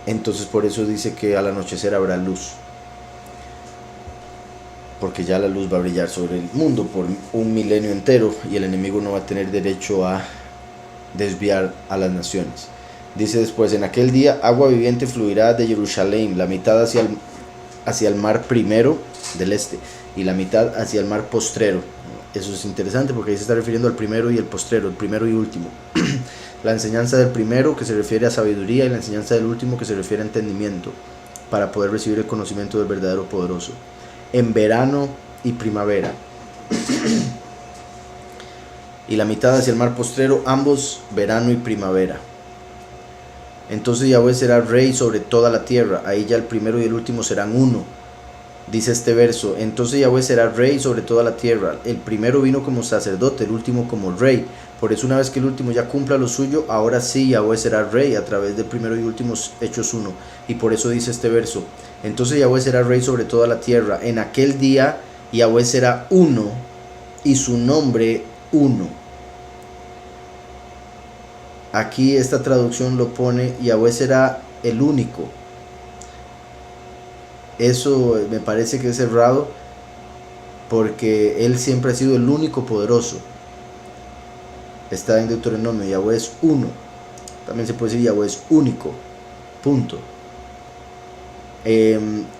Entonces por eso dice que al anochecer habrá luz, porque ya la luz va a brillar sobre el mundo por un milenio entero, y el enemigo no va a tener derecho a desviar a las naciones. Dice después, en aquel día agua viviente fluirá de Jerusalén, la mitad hacia el mar primero del este, y la mitad hacia el mar postrero. Eso es interesante porque ahí se está refiriendo al primero y el postrero, el primero y último. La enseñanza del primero, que se refiere a sabiduría, y la enseñanza del último, que se refiere a entendimiento, para poder recibir el conocimiento del verdadero poderoso. En verano y primavera. Y la mitad hacia el mar postrero, ambos verano y primavera. Entonces Yahweh será rey sobre toda la tierra. Ahí ya el primero y el último serán uno. Dice este verso, entonces Yahweh será rey sobre toda la tierra. El primero vino como sacerdote, el último como rey. Por eso una vez que el último ya cumpla lo suyo, ahora sí Yahweh será rey a través del primero y último hechos uno. Y por eso dice este verso, entonces Yahweh será rey sobre toda la tierra. En aquel día Yahweh será uno y su nombre uno. Aquí esta traducción lo pone, Yahweh será el único. Eso me parece que es errado, porque Él siempre ha sido el único poderoso. Está en Deuteronomio, Yahweh es uno. También se puede decir Yahweh es único. Punto.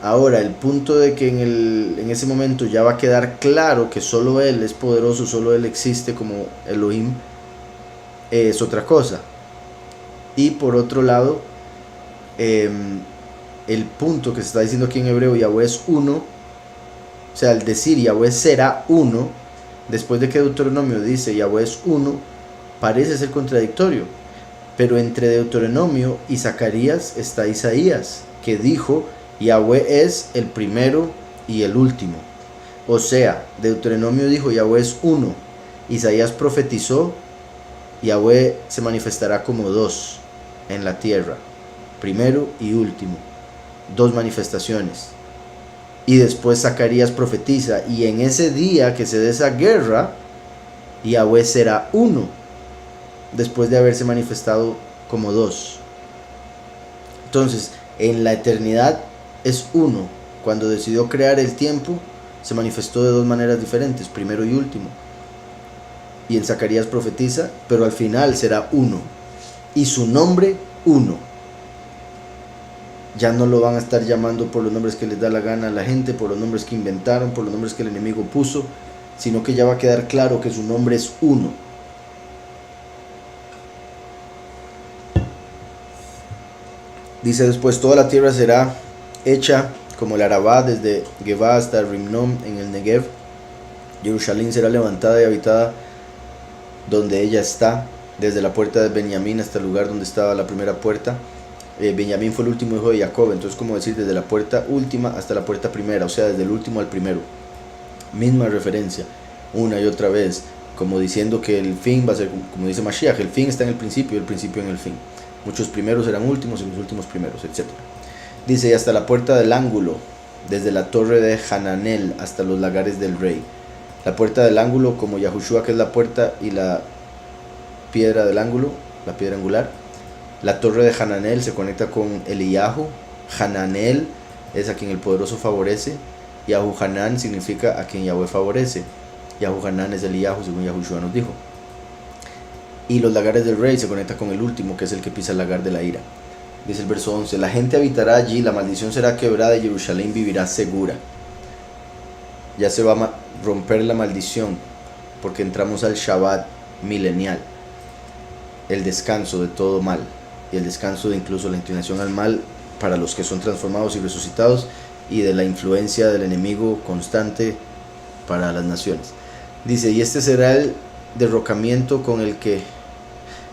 Ahora, el punto de que en ese momento ya va a quedar claro que solo Él es poderoso, solo Él existe como Elohim, es otra cosa. Y por otro lado, el punto que se está diciendo aquí en hebreo, Yahweh es uno, o sea, al decir Yahweh será uno, después de que Deuteronomio dice Yahweh es uno, parece ser contradictorio. Pero entre Deuteronomio y Zacarías está Isaías, que dijo Yahweh es el primero y el último. O sea, Deuteronomio dijo Yahweh es uno, Isaías profetizó Yahweh se manifestará como dos en la tierra, primero y último, dos manifestaciones. Y después Zacarías profetiza, y en ese día que se dé esa guerra, Yahweh será uno. después de haberse manifestado como dos. Entonces, en la eternidad es uno. Cuando decidió crear el tiempo, se manifestó de dos maneras diferentes, primero y último. Y en Zacarías profetiza, pero al final será uno. Y su nombre, uno. Ya no lo van a estar llamando por los nombres que les da la gana a la gente, por los nombres que inventaron, por los nombres que el enemigo puso, sino que ya va a quedar claro que su nombre es uno. Dice después, toda la tierra será hecha como el Arabá, desde Geba hasta Rimnom en el Negev. Jerusalén será levantada y habitada donde ella está, desde la puerta de Benjamín hasta el lugar donde estaba la primera puerta. Benjamín fue el último hijo de Jacob, entonces como decir desde la puerta última hasta la puerta primera, o sea, desde el último al primero. Misma referencia, una y otra vez, como diciendo que el fin va a ser, como dice Mashiach, el fin está en el principio y el principio en el fin. Muchos primeros serán últimos y los últimos primeros, etc. Dice, y hasta la puerta del ángulo, desde la torre de Hananel hasta los lagares del rey. La puerta del ángulo, como Yahushua, que es la puerta y la piedra del ángulo, la piedra angular. La torre de Hananel se conecta con Eliyahu. Hananel es a quien el poderoso favorece. Yahu Hanan significa a quien Yahweh favorece. Yahu Hanan es Eliyahu, según Yahushua nos dijo. Y los lagares del rey se conecta con el último, que es el que pisa el lagar de la ira. Dice el verso 11, la gente habitará allí, la maldición será quebrada y Jerusalén vivirá segura. Ya se va a romper la maldición, porque entramos al Shabbat milenial, el descanso de todo mal, y el descanso de incluso la inclinación al mal para los que son transformados y resucitados, y de la influencia del enemigo constante para las naciones. Dice, y este será el derrocamiento con el que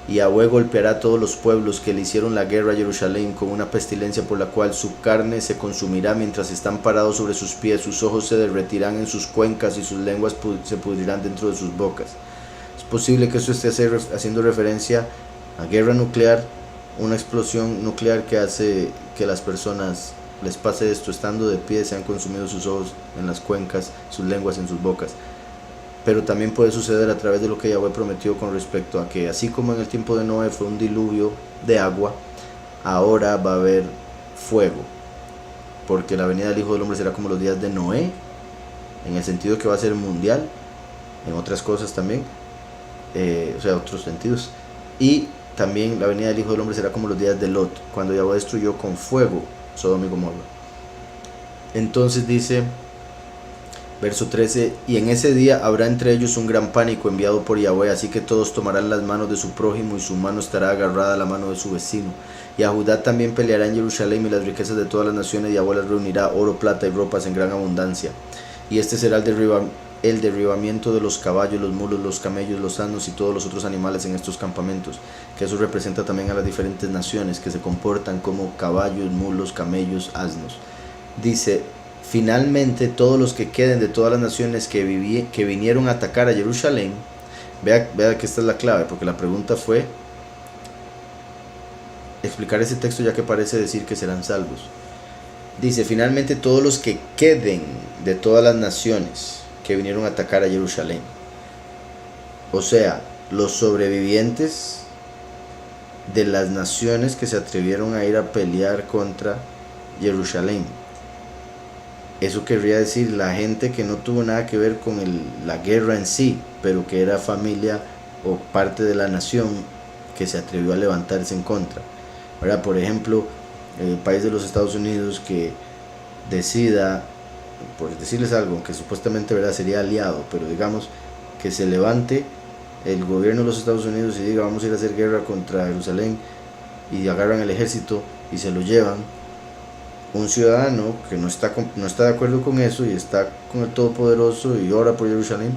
Yahweh golpeará a todos los pueblos que le hicieron la guerra a Jerusalén con una pestilencia por la cual su carne se consumirá mientras están parados sobre sus pies, sus ojos se derretirán en sus cuencas y sus lenguas se pudrirán dentro de sus bocas. Es posible que esto esté haciendo referencia a guerra nuclear, una explosión nuclear que hace que las personas les pase esto, estando de pie se han consumido sus ojos en las cuencas, sus lenguas en sus bocas. Pero también puede suceder a través de lo que Yahweh prometió con respecto a que así como en el tiempo de Noé fue un diluvio de agua, ahora va a haber fuego, porque la venida del Hijo del Hombre será como los días de Noé, en el sentido que va a ser mundial, en otras cosas también, o sea, otros sentidos, y también la venida del Hijo del Hombre será como los días de Lot, cuando Yahweh destruyó con fuego Sodoma y Gomorra. Entonces dice verso 13, y en ese día habrá entre ellos un gran pánico enviado por Yahweh, así que todos tomarán las manos de su prójimo y su mano estará agarrada a la mano de su vecino. Y a Judá también peleará en Jerusalén y las riquezas de todas las naciones, y Yahweh las reunirá, oro, plata y ropas en gran abundancia. Y este será el derribamiento de los caballos, los mulos, los camellos, los asnos y todos los otros animales en estos campamentos, que eso representa también a las diferentes naciones que se comportan como caballos, mulos, camellos, asnos. Dice, finalmente todos los que queden de todas las naciones que vinieron a atacar a Jerusalén, vea que esta es la clave, porque la pregunta fue explicar ese texto ya que parece decir que serán salvos. Dice, finalmente todos los que queden de todas las naciones que vinieron a atacar a Jerusalén, o sea, los sobrevivientes de las naciones que se atrevieron a ir a pelear contra Jerusalén. Eso querría decir la gente que no tuvo nada que ver con la guerra en sí, pero que era familia o parte de la nación que se atrevió a levantarse en contra. ¿Verdad? Por ejemplo, el país de los Estados Unidos que decida, por decirles algo, que supuestamente, ¿verdad?, sería aliado, pero digamos que se levante el gobierno de los Estados Unidos y diga vamos a ir a hacer guerra contra Jerusalén, y agarran el ejército y se lo llevan. Un ciudadano que no está de acuerdo con eso y está con el Todopoderoso y ora por Jerusalén,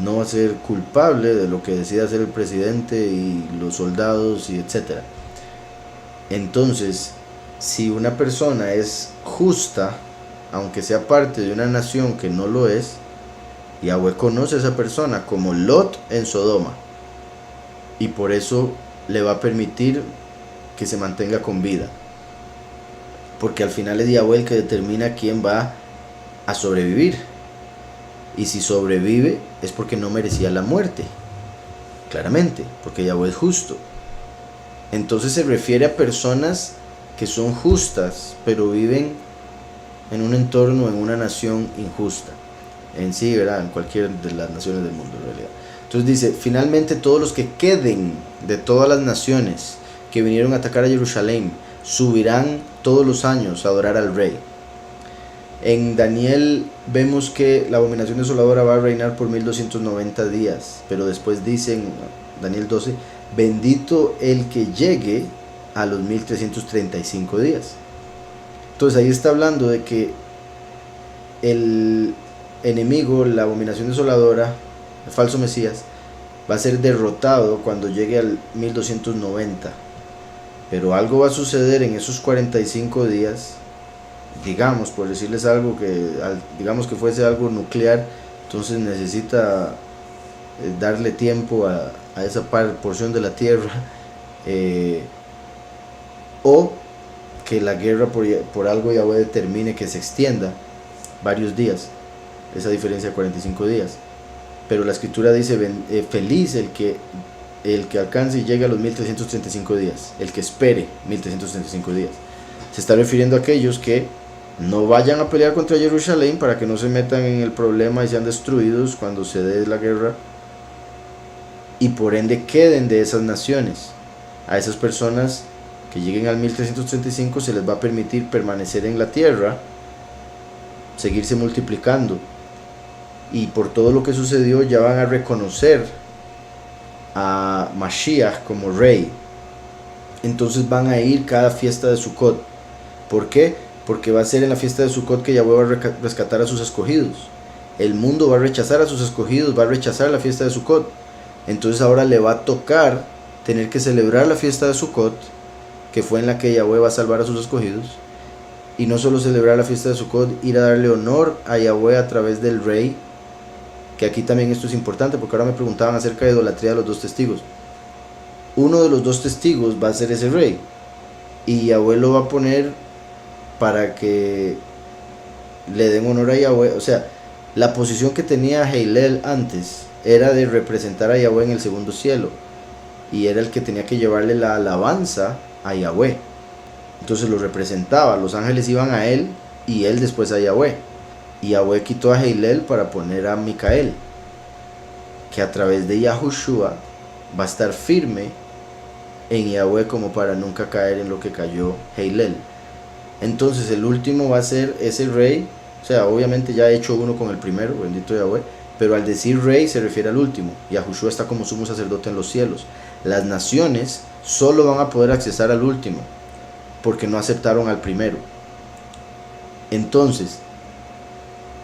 no va a ser culpable de lo que decida hacer el presidente y los soldados y etcétera. Entonces, si una persona es justa, aunque sea parte de una nación que no lo es, Yahweh conoce a esa persona como Lot en Sodoma, y por eso le va a permitir que se mantenga con vida, porque al final es Yahweh el que determina quién va a sobrevivir, y si sobrevive es porque no merecía la muerte. Claramente, porque Yahweh es justo. Entonces se refiere a personas que son justas, pero viven en un entorno, en una nación injusta. En sí, ¿verdad? En cualquier de las naciones del mundo, en realidad. Entonces dice, finalmente todos los que queden de todas las naciones que vinieron a atacar a Jerusalén, subirán todos los años a adorar al rey. En Daniel vemos que la abominación desoladora va a reinar por 1290 días, pero después dice en Daniel 12, bendito el que llegue a los 1335 días. Entonces ahí está hablando de que el enemigo, la abominación desoladora, el falso Mesías, va a ser derrotado cuando llegue al 1290. Pero algo va a suceder en esos 45 días, digamos, por decirles algo, digamos que fuese algo nuclear, entonces necesita darle tiempo a esa porción de la tierra, o que la guerra por algo Yahweh determine que se extienda varios días, esa diferencia de 45 días. Pero la escritura dice, feliz el que alcance y llegue a los 1335 días, el que espere 1335 días. Se está refiriendo a aquellos que no vayan a pelear contra Jerusalén para que no se metan en el problema y sean destruidos cuando se dé la guerra, y por ende queden de esas naciones. A esas personas que lleguen al 1335 se les va a permitir permanecer en la tierra, seguirse multiplicando, y por todo lo que sucedió ya van a reconocer a Mashiach como rey. Entonces van a ir cada fiesta de Sukkot. ¿Por qué? Porque va a ser en la fiesta de Sukkot que Yahweh va a rescatar a sus escogidos. El mundo va a rechazar a sus escogidos, va a rechazar la fiesta de Sukkot. Entonces ahora le va a tocar tener que celebrar la fiesta de Sukkot, que fue en la que Yahweh va a salvar a sus escogidos. Y no solo celebrar la fiesta de Sukkot, ir a darle honor a Yahweh a través del rey. Que aquí también esto es importante, porque ahora me preguntaban acerca de idolatría de los dos testigos. Uno de los dos testigos va a ser ese rey, y Yahweh lo va a poner para que le den honor a Yahweh. O sea, la posición que tenía Heilel antes era de representar a Yahweh en el segundo cielo, y era el que tenía que llevarle la alabanza a Yahweh. Entonces lo representaba, los ángeles iban a él y él después a Yahweh. Y Yahweh quitó a Heilel para poner a Micael, que a través de Yahushua va a estar firme en Yahweh como para nunca caer en lo que cayó Heilel. Entonces el último va a ser ese rey. O sea, obviamente ya ha hecho uno con el primero, bendito Yahweh, pero al decir rey se refiere al último. Yahushua está como sumo sacerdote en los cielos. Las naciones solo van a poder accesar al último, porque no aceptaron al primero. Entonces,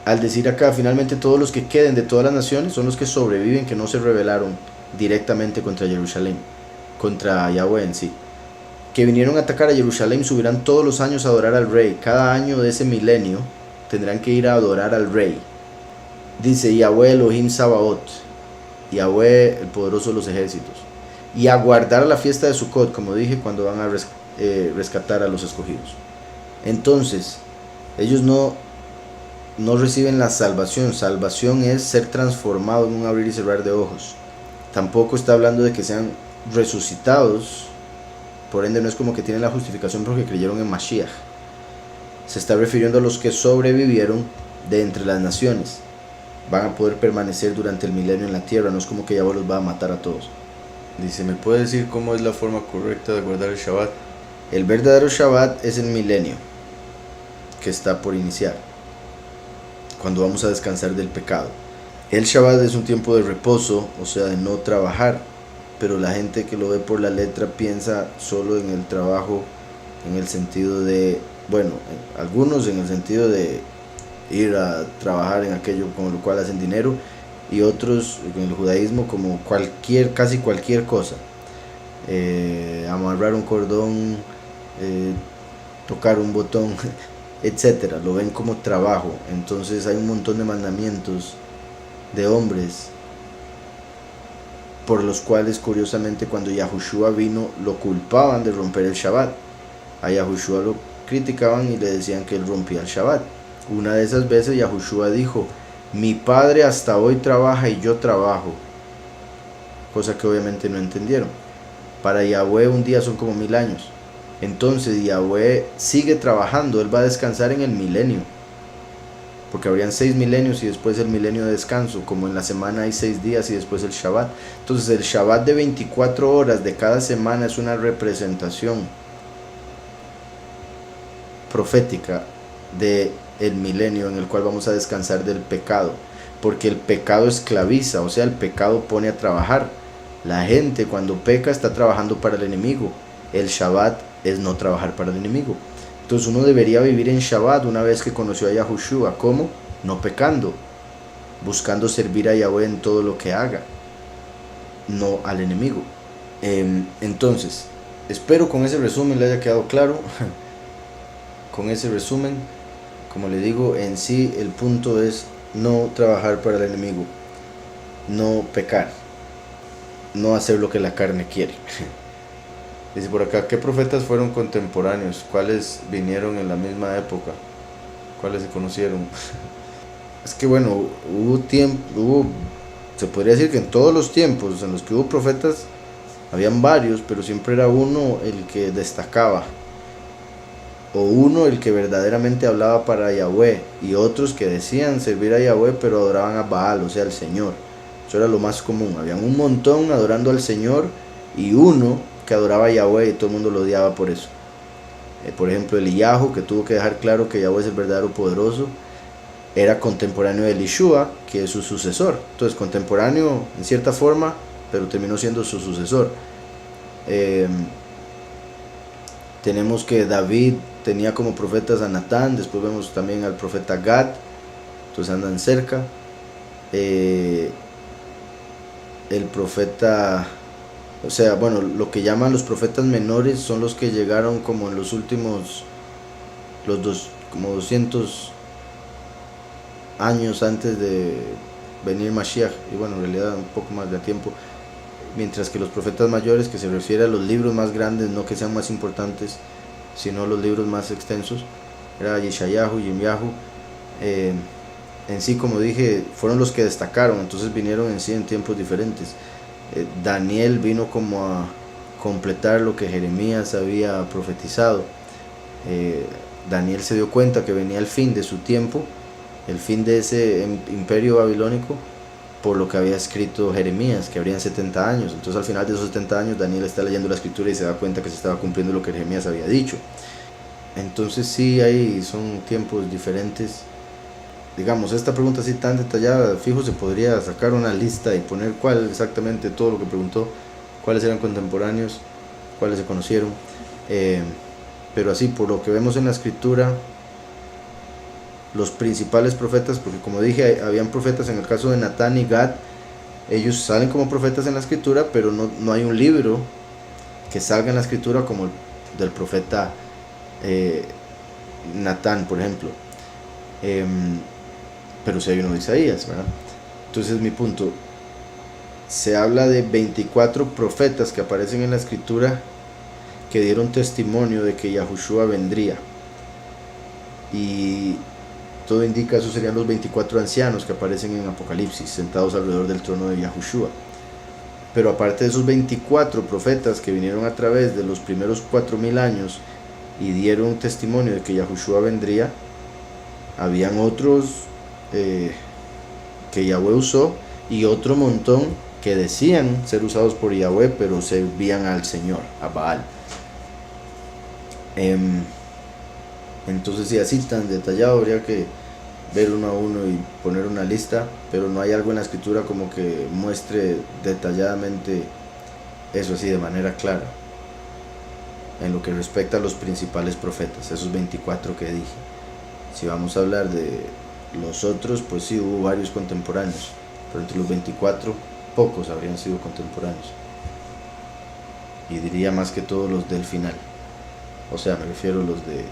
al decir acá, finalmente todos los que queden de todas las naciones son los que sobreviven, que no se rebelaron directamente contra Jerusalén, contra Yahweh en sí. Que vinieron a atacar a Jerusalén subirán todos los años a adorar al rey. Cada año de ese milenio tendrán que ir a adorar al rey. Dice Yahweh Elohim Sabaoth, Yahweh el poderoso de los ejércitos. Y a guardar la fiesta de Sukkot, como dije, cuando van a rescatar a los escogidos. Entonces, ellos no reciben la salvación. Salvación es ser transformado en un abrir y cerrar de ojos. Tampoco está hablando de que sean resucitados. Por ende no es como que tienen la justificación porque creyeron en Mashiach. Se está refiriendo a los que sobrevivieron de entre las naciones. Van a poder permanecer durante el milenio en la tierra. No es como que Yahweh los va a matar a todos. Dice, ¿me puede decir cómo es la forma correcta de guardar el Shabbat? El verdadero Shabbat es el milenio que está por iniciar, cuando vamos a descansar del pecado. El Shabbat es un tiempo de reposo, o sea, de no trabajar, pero la gente que lo ve por la letra piensa solo en el trabajo, en el sentido de, bueno, algunos en el sentido de ir a trabajar en aquello con lo cual hacen dinero, y otros en el judaísmo como casi cualquier cosa, amarrar un cordón, tocar un botón, etcétera, lo ven como trabajo. Entonces hay un montón de mandamientos de hombres por los cuales, curiosamente, cuando Yahushua vino, lo culpaban de romper el Shabbat. A Yahushua lo criticaban y le decían que él rompía el Shabbat. Una de esas veces Yahushua dijo, mi padre hasta hoy trabaja y yo trabajo. cosa que obviamente no entendieron. Para Yahweh un día son como 1000 años. Entonces Yahweh sigue trabajando, Él va a descansar en el milenio, porque habrían 6 milenios y después el milenio de descanso, como en la semana hay 6 días y después el Shabbat. Entonces el Shabbat de 24 horas de cada semana es una representación profética de el milenio en el cual vamos a descansar del pecado, porque el pecado esclaviza, o sea, el pecado pone a trabajar. La gente cuando peca está trabajando para el enemigo. El Shabbat es no trabajar para el enemigo. Entonces uno debería vivir en Shabbat una vez que conoció a Yahushua. ¿Cómo? No pecando, buscando servir a Yahweh en todo lo que haga, no al enemigo. Entonces, espero con ese resumen le haya quedado claro. Con ese resumen, como le digo, en sí el punto es no trabajar para el enemigo, no pecar, no hacer lo que la carne quiere. Dice por acá, ¿qué profetas fueron contemporáneos? ¿Cuáles vinieron en la misma época? ¿Cuáles se conocieron? Es que bueno, se podría decir que en todos los tiempos en los que hubo profetas, habían varios, pero siempre era uno el que destacaba, o uno el que verdaderamente hablaba para Yahweh, y otros que decían servir a Yahweh pero adoraban a Baal, o sea al Señor. Eso era lo más común. Habían un montón adorando al Señor y uno que adoraba a Yahweh y todo el mundo lo odiaba por eso. Por ejemplo, Eliyahu, que tuvo que dejar claro que Yahweh es el verdadero poderoso, era contemporáneo de Elishua, que es su sucesor. Entonces contemporáneo en cierta forma, pero terminó siendo su sucesor. Tenemos que David tenía como profetas a Natán, después vemos también al profeta Gad, entonces andan cerca. El profeta, o sea, bueno, lo que llaman los profetas menores son los que llegaron como en los últimos, como 200 años antes de venir Mashiach, y bueno, en realidad un poco más de tiempo. Mientras que los profetas mayores, que se refiere a los libros más grandes, no que sean más importantes, sino los libros más extensos, era Yeshayahu, Yirmiyahu. En sí, como dije, fueron los que destacaron, entonces vinieron en sí en tiempos diferentes. Daniel vino como a completar lo que Jeremías había profetizado. Daniel se dio cuenta que venía el fin de su tiempo, el fin de ese imperio babilónico, por lo que había escrito Jeremías, que habrían 70 años. Entonces al final de esos 70 años Daniel está leyendo la escritura y se da cuenta que se estaba cumpliendo lo que Jeremías había dicho. Entonces sí, ahí son tiempos diferentes. Digamos, esta pregunta así tan detallada, fijo, se podría sacar una lista y poner cuál exactamente todo lo que preguntó, cuáles eran contemporáneos, cuáles se conocieron. Pero así, por lo que vemos en la escritura, los principales profetas, porque como dije, habían profetas en el caso de Natán y Gad, ellos salen como profetas en la escritura, pero no hay un libro que salga en la escritura como el del profeta Natán, por ejemplo. Pero si hay uno de Isaías, ¿verdad? Entonces mi punto, se habla de 24 profetas que aparecen en la escritura que dieron testimonio de que Yahushua vendría, y todo indica eso serían los 24 ancianos que aparecen en Apocalipsis, sentados alrededor del trono de Yahushua. Pero aparte de esos 24 profetas que vinieron a través de los primeros 4000 años y dieron testimonio de que Yahushua vendría, habían otros que Yahweh usó, y otro montón que decían ser usados por Yahweh pero servían al Señor, a Baal. Entonces, si así tan detallado, habría que ver uno a uno y poner una lista, pero no hay algo en la escritura como que muestre detalladamente eso así de manera clara en lo que respecta a los principales profetas, esos 24 que dije. Si vamos a hablar de los otros, pues sí, hubo varios contemporáneos, pero entre los 24 pocos habrían sido contemporáneos, y diría más que todos los del final, o sea, me refiero a los de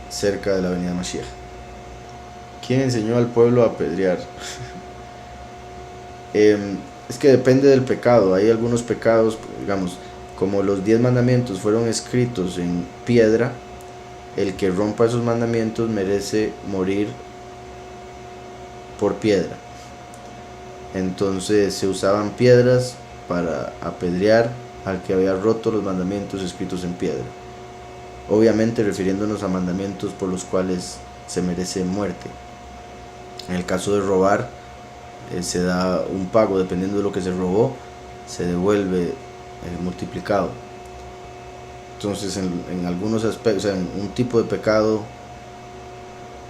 cerca de la venida Mashiach. ¿Quién enseñó al pueblo a apedrear? Es que depende del pecado. Hay algunos pecados, digamos, como los 10 mandamientos fueron escritos en piedra, el que rompa esos mandamientos merece morir por piedra. Entonces se usaban piedras para apedrear al que había roto los mandamientos escritos en piedra, obviamente refiriéndonos a mandamientos por los cuales se merece muerte. En el caso de robar, se da un pago, dependiendo de lo que se robó, se devuelve multiplicado. Entonces en algunos aspectos, en un tipo de pecado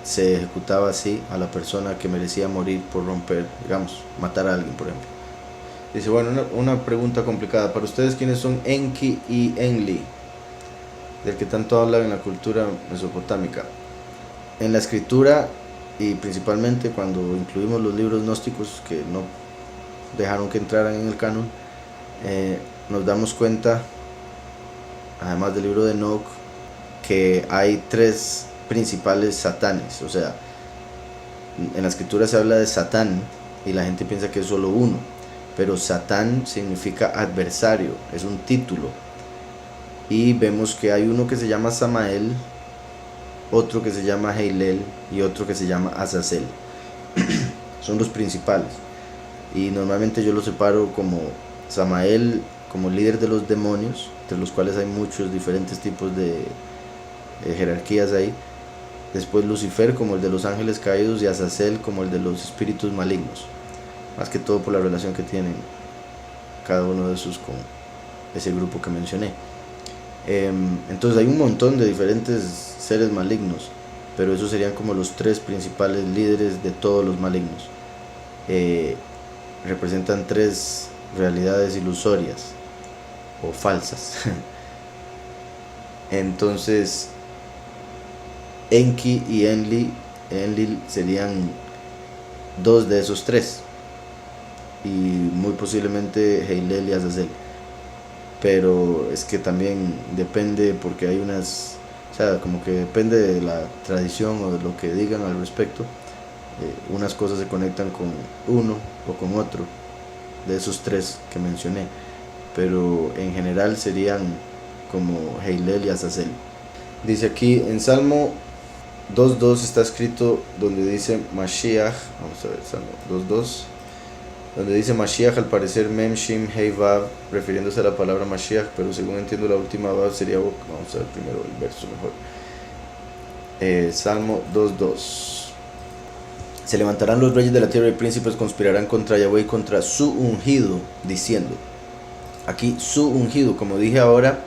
se ejecutaba así a la persona que merecía morir por romper, digamos, matar a alguien, por ejemplo. Dice, bueno, una pregunta complicada. Para ustedes, ¿quiénes son Enki y Enli? Del que tanto hablan en la cultura mesopotámica. En la escritura, y principalmente cuando incluimos los libros gnósticos que no dejaron que entraran en el canon, nos damos cuenta, además del libro de Enoch, que hay 3 principales satanes. O sea, en la escritura se habla de Satán y la gente piensa que es solo uno, pero Satán significa adversario, es un título. Y vemos que hay uno que se llama Samael, otro que se llama Heilel y otro que se llama Azazel. Son los principales, y normalmente yo los separo como Samael como líder de los demonios, entre los cuales hay muchos diferentes tipos de jerarquías ahí. Después Lucifer como el de los ángeles caídos, y Azazel como el de los espíritus malignos, más que todo por la relación que tienen cada uno de esos con ese grupo que mencioné. Entonces hay un montón de diferentes seres malignos, pero esos serían como los 3 principales líderes de todos los malignos. Representan 3 realidades ilusorias o falsas. Entonces Enki y Enlil serían 2 de esos 3, y muy posiblemente Heilel y Azazel. Pero es que también depende, porque hay unas, o sea, como que depende de la tradición o de lo que digan al respecto. Unas cosas se conectan con uno o con otro de esos 3 que mencioné, pero en general serían como Heilel y Azazel. Dice aquí en Salmo 2.2 está escrito donde dice Mashiach. Vamos a ver, Salmo 2.2, donde dice Mashiach, al parecer Mem, Shim, Hei, Vav, refiriéndose a la palabra Mashiach, pero según entiendo la última Vav sería Vamos a ver primero el verso mejor. Salmo 2.2. Se levantarán los reyes de la tierra y príncipes conspirarán contra Yahweh y contra su ungido, diciendo. Aquí su ungido, como dije ahora,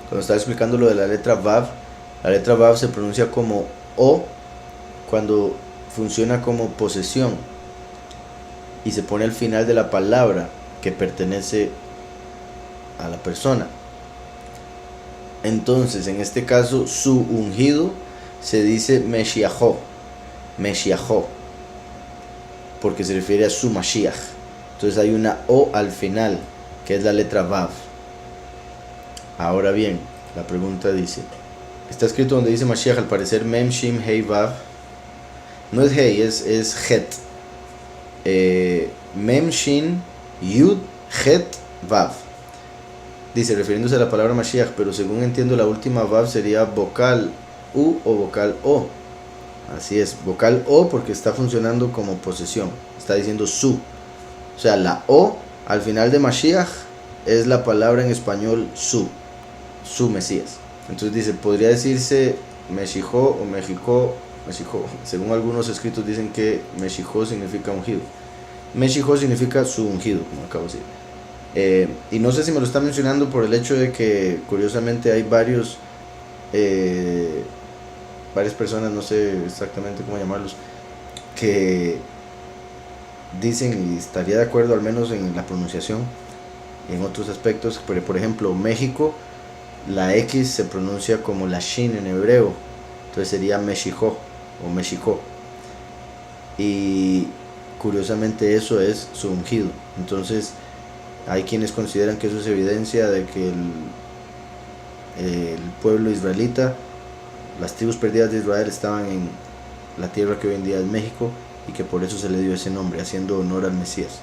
cuando estaba explicando lo de la letra Vav, la letra Vav se pronuncia como O cuando funciona como posesión y se pone al final de la palabra que pertenece a la persona. Entonces, en este caso, su ungido se dice Meshiachó, porque se refiere a su Mashiach. Entonces hay una O al final, que es la letra Vav. Ahora bien, la pregunta dice, está escrito donde dice Mashiach, al parecer Mem, Shim, Hei, Vav. No es Hei, es Het. Mem, Shin, Yud, Het, Vav. Dice, refiriéndose a la palabra Mashiach, pero según entiendo la última Vav sería vocal U o vocal O. Así es, vocal O porque está funcionando como posesión, está diciendo su. O sea, la O al final de Mashiach es la palabra en español su Mesías. Entonces dice, podría decirse Meshijó o Meshijó. Según algunos escritos dicen que Meshijó significa ungido. Meshijó significa su ungido, como acabo de decir. Y no sé si me lo está mencionando por el hecho de que curiosamente hay varias personas, no sé exactamente cómo llamarlos, que dicen, y estaría de acuerdo al menos en la pronunciación y en otros aspectos, pero por ejemplo México, la X se pronuncia como la Shin en hebreo, entonces sería Meshijó o Meshijó, y curiosamente eso es su ungido. Entonces hay quienes consideran que eso es evidencia de que el pueblo israelita, las tribus perdidas de Israel, estaban en la tierra que hoy en día es México, y que por eso se le dio ese nombre, haciendo honor al Mesías.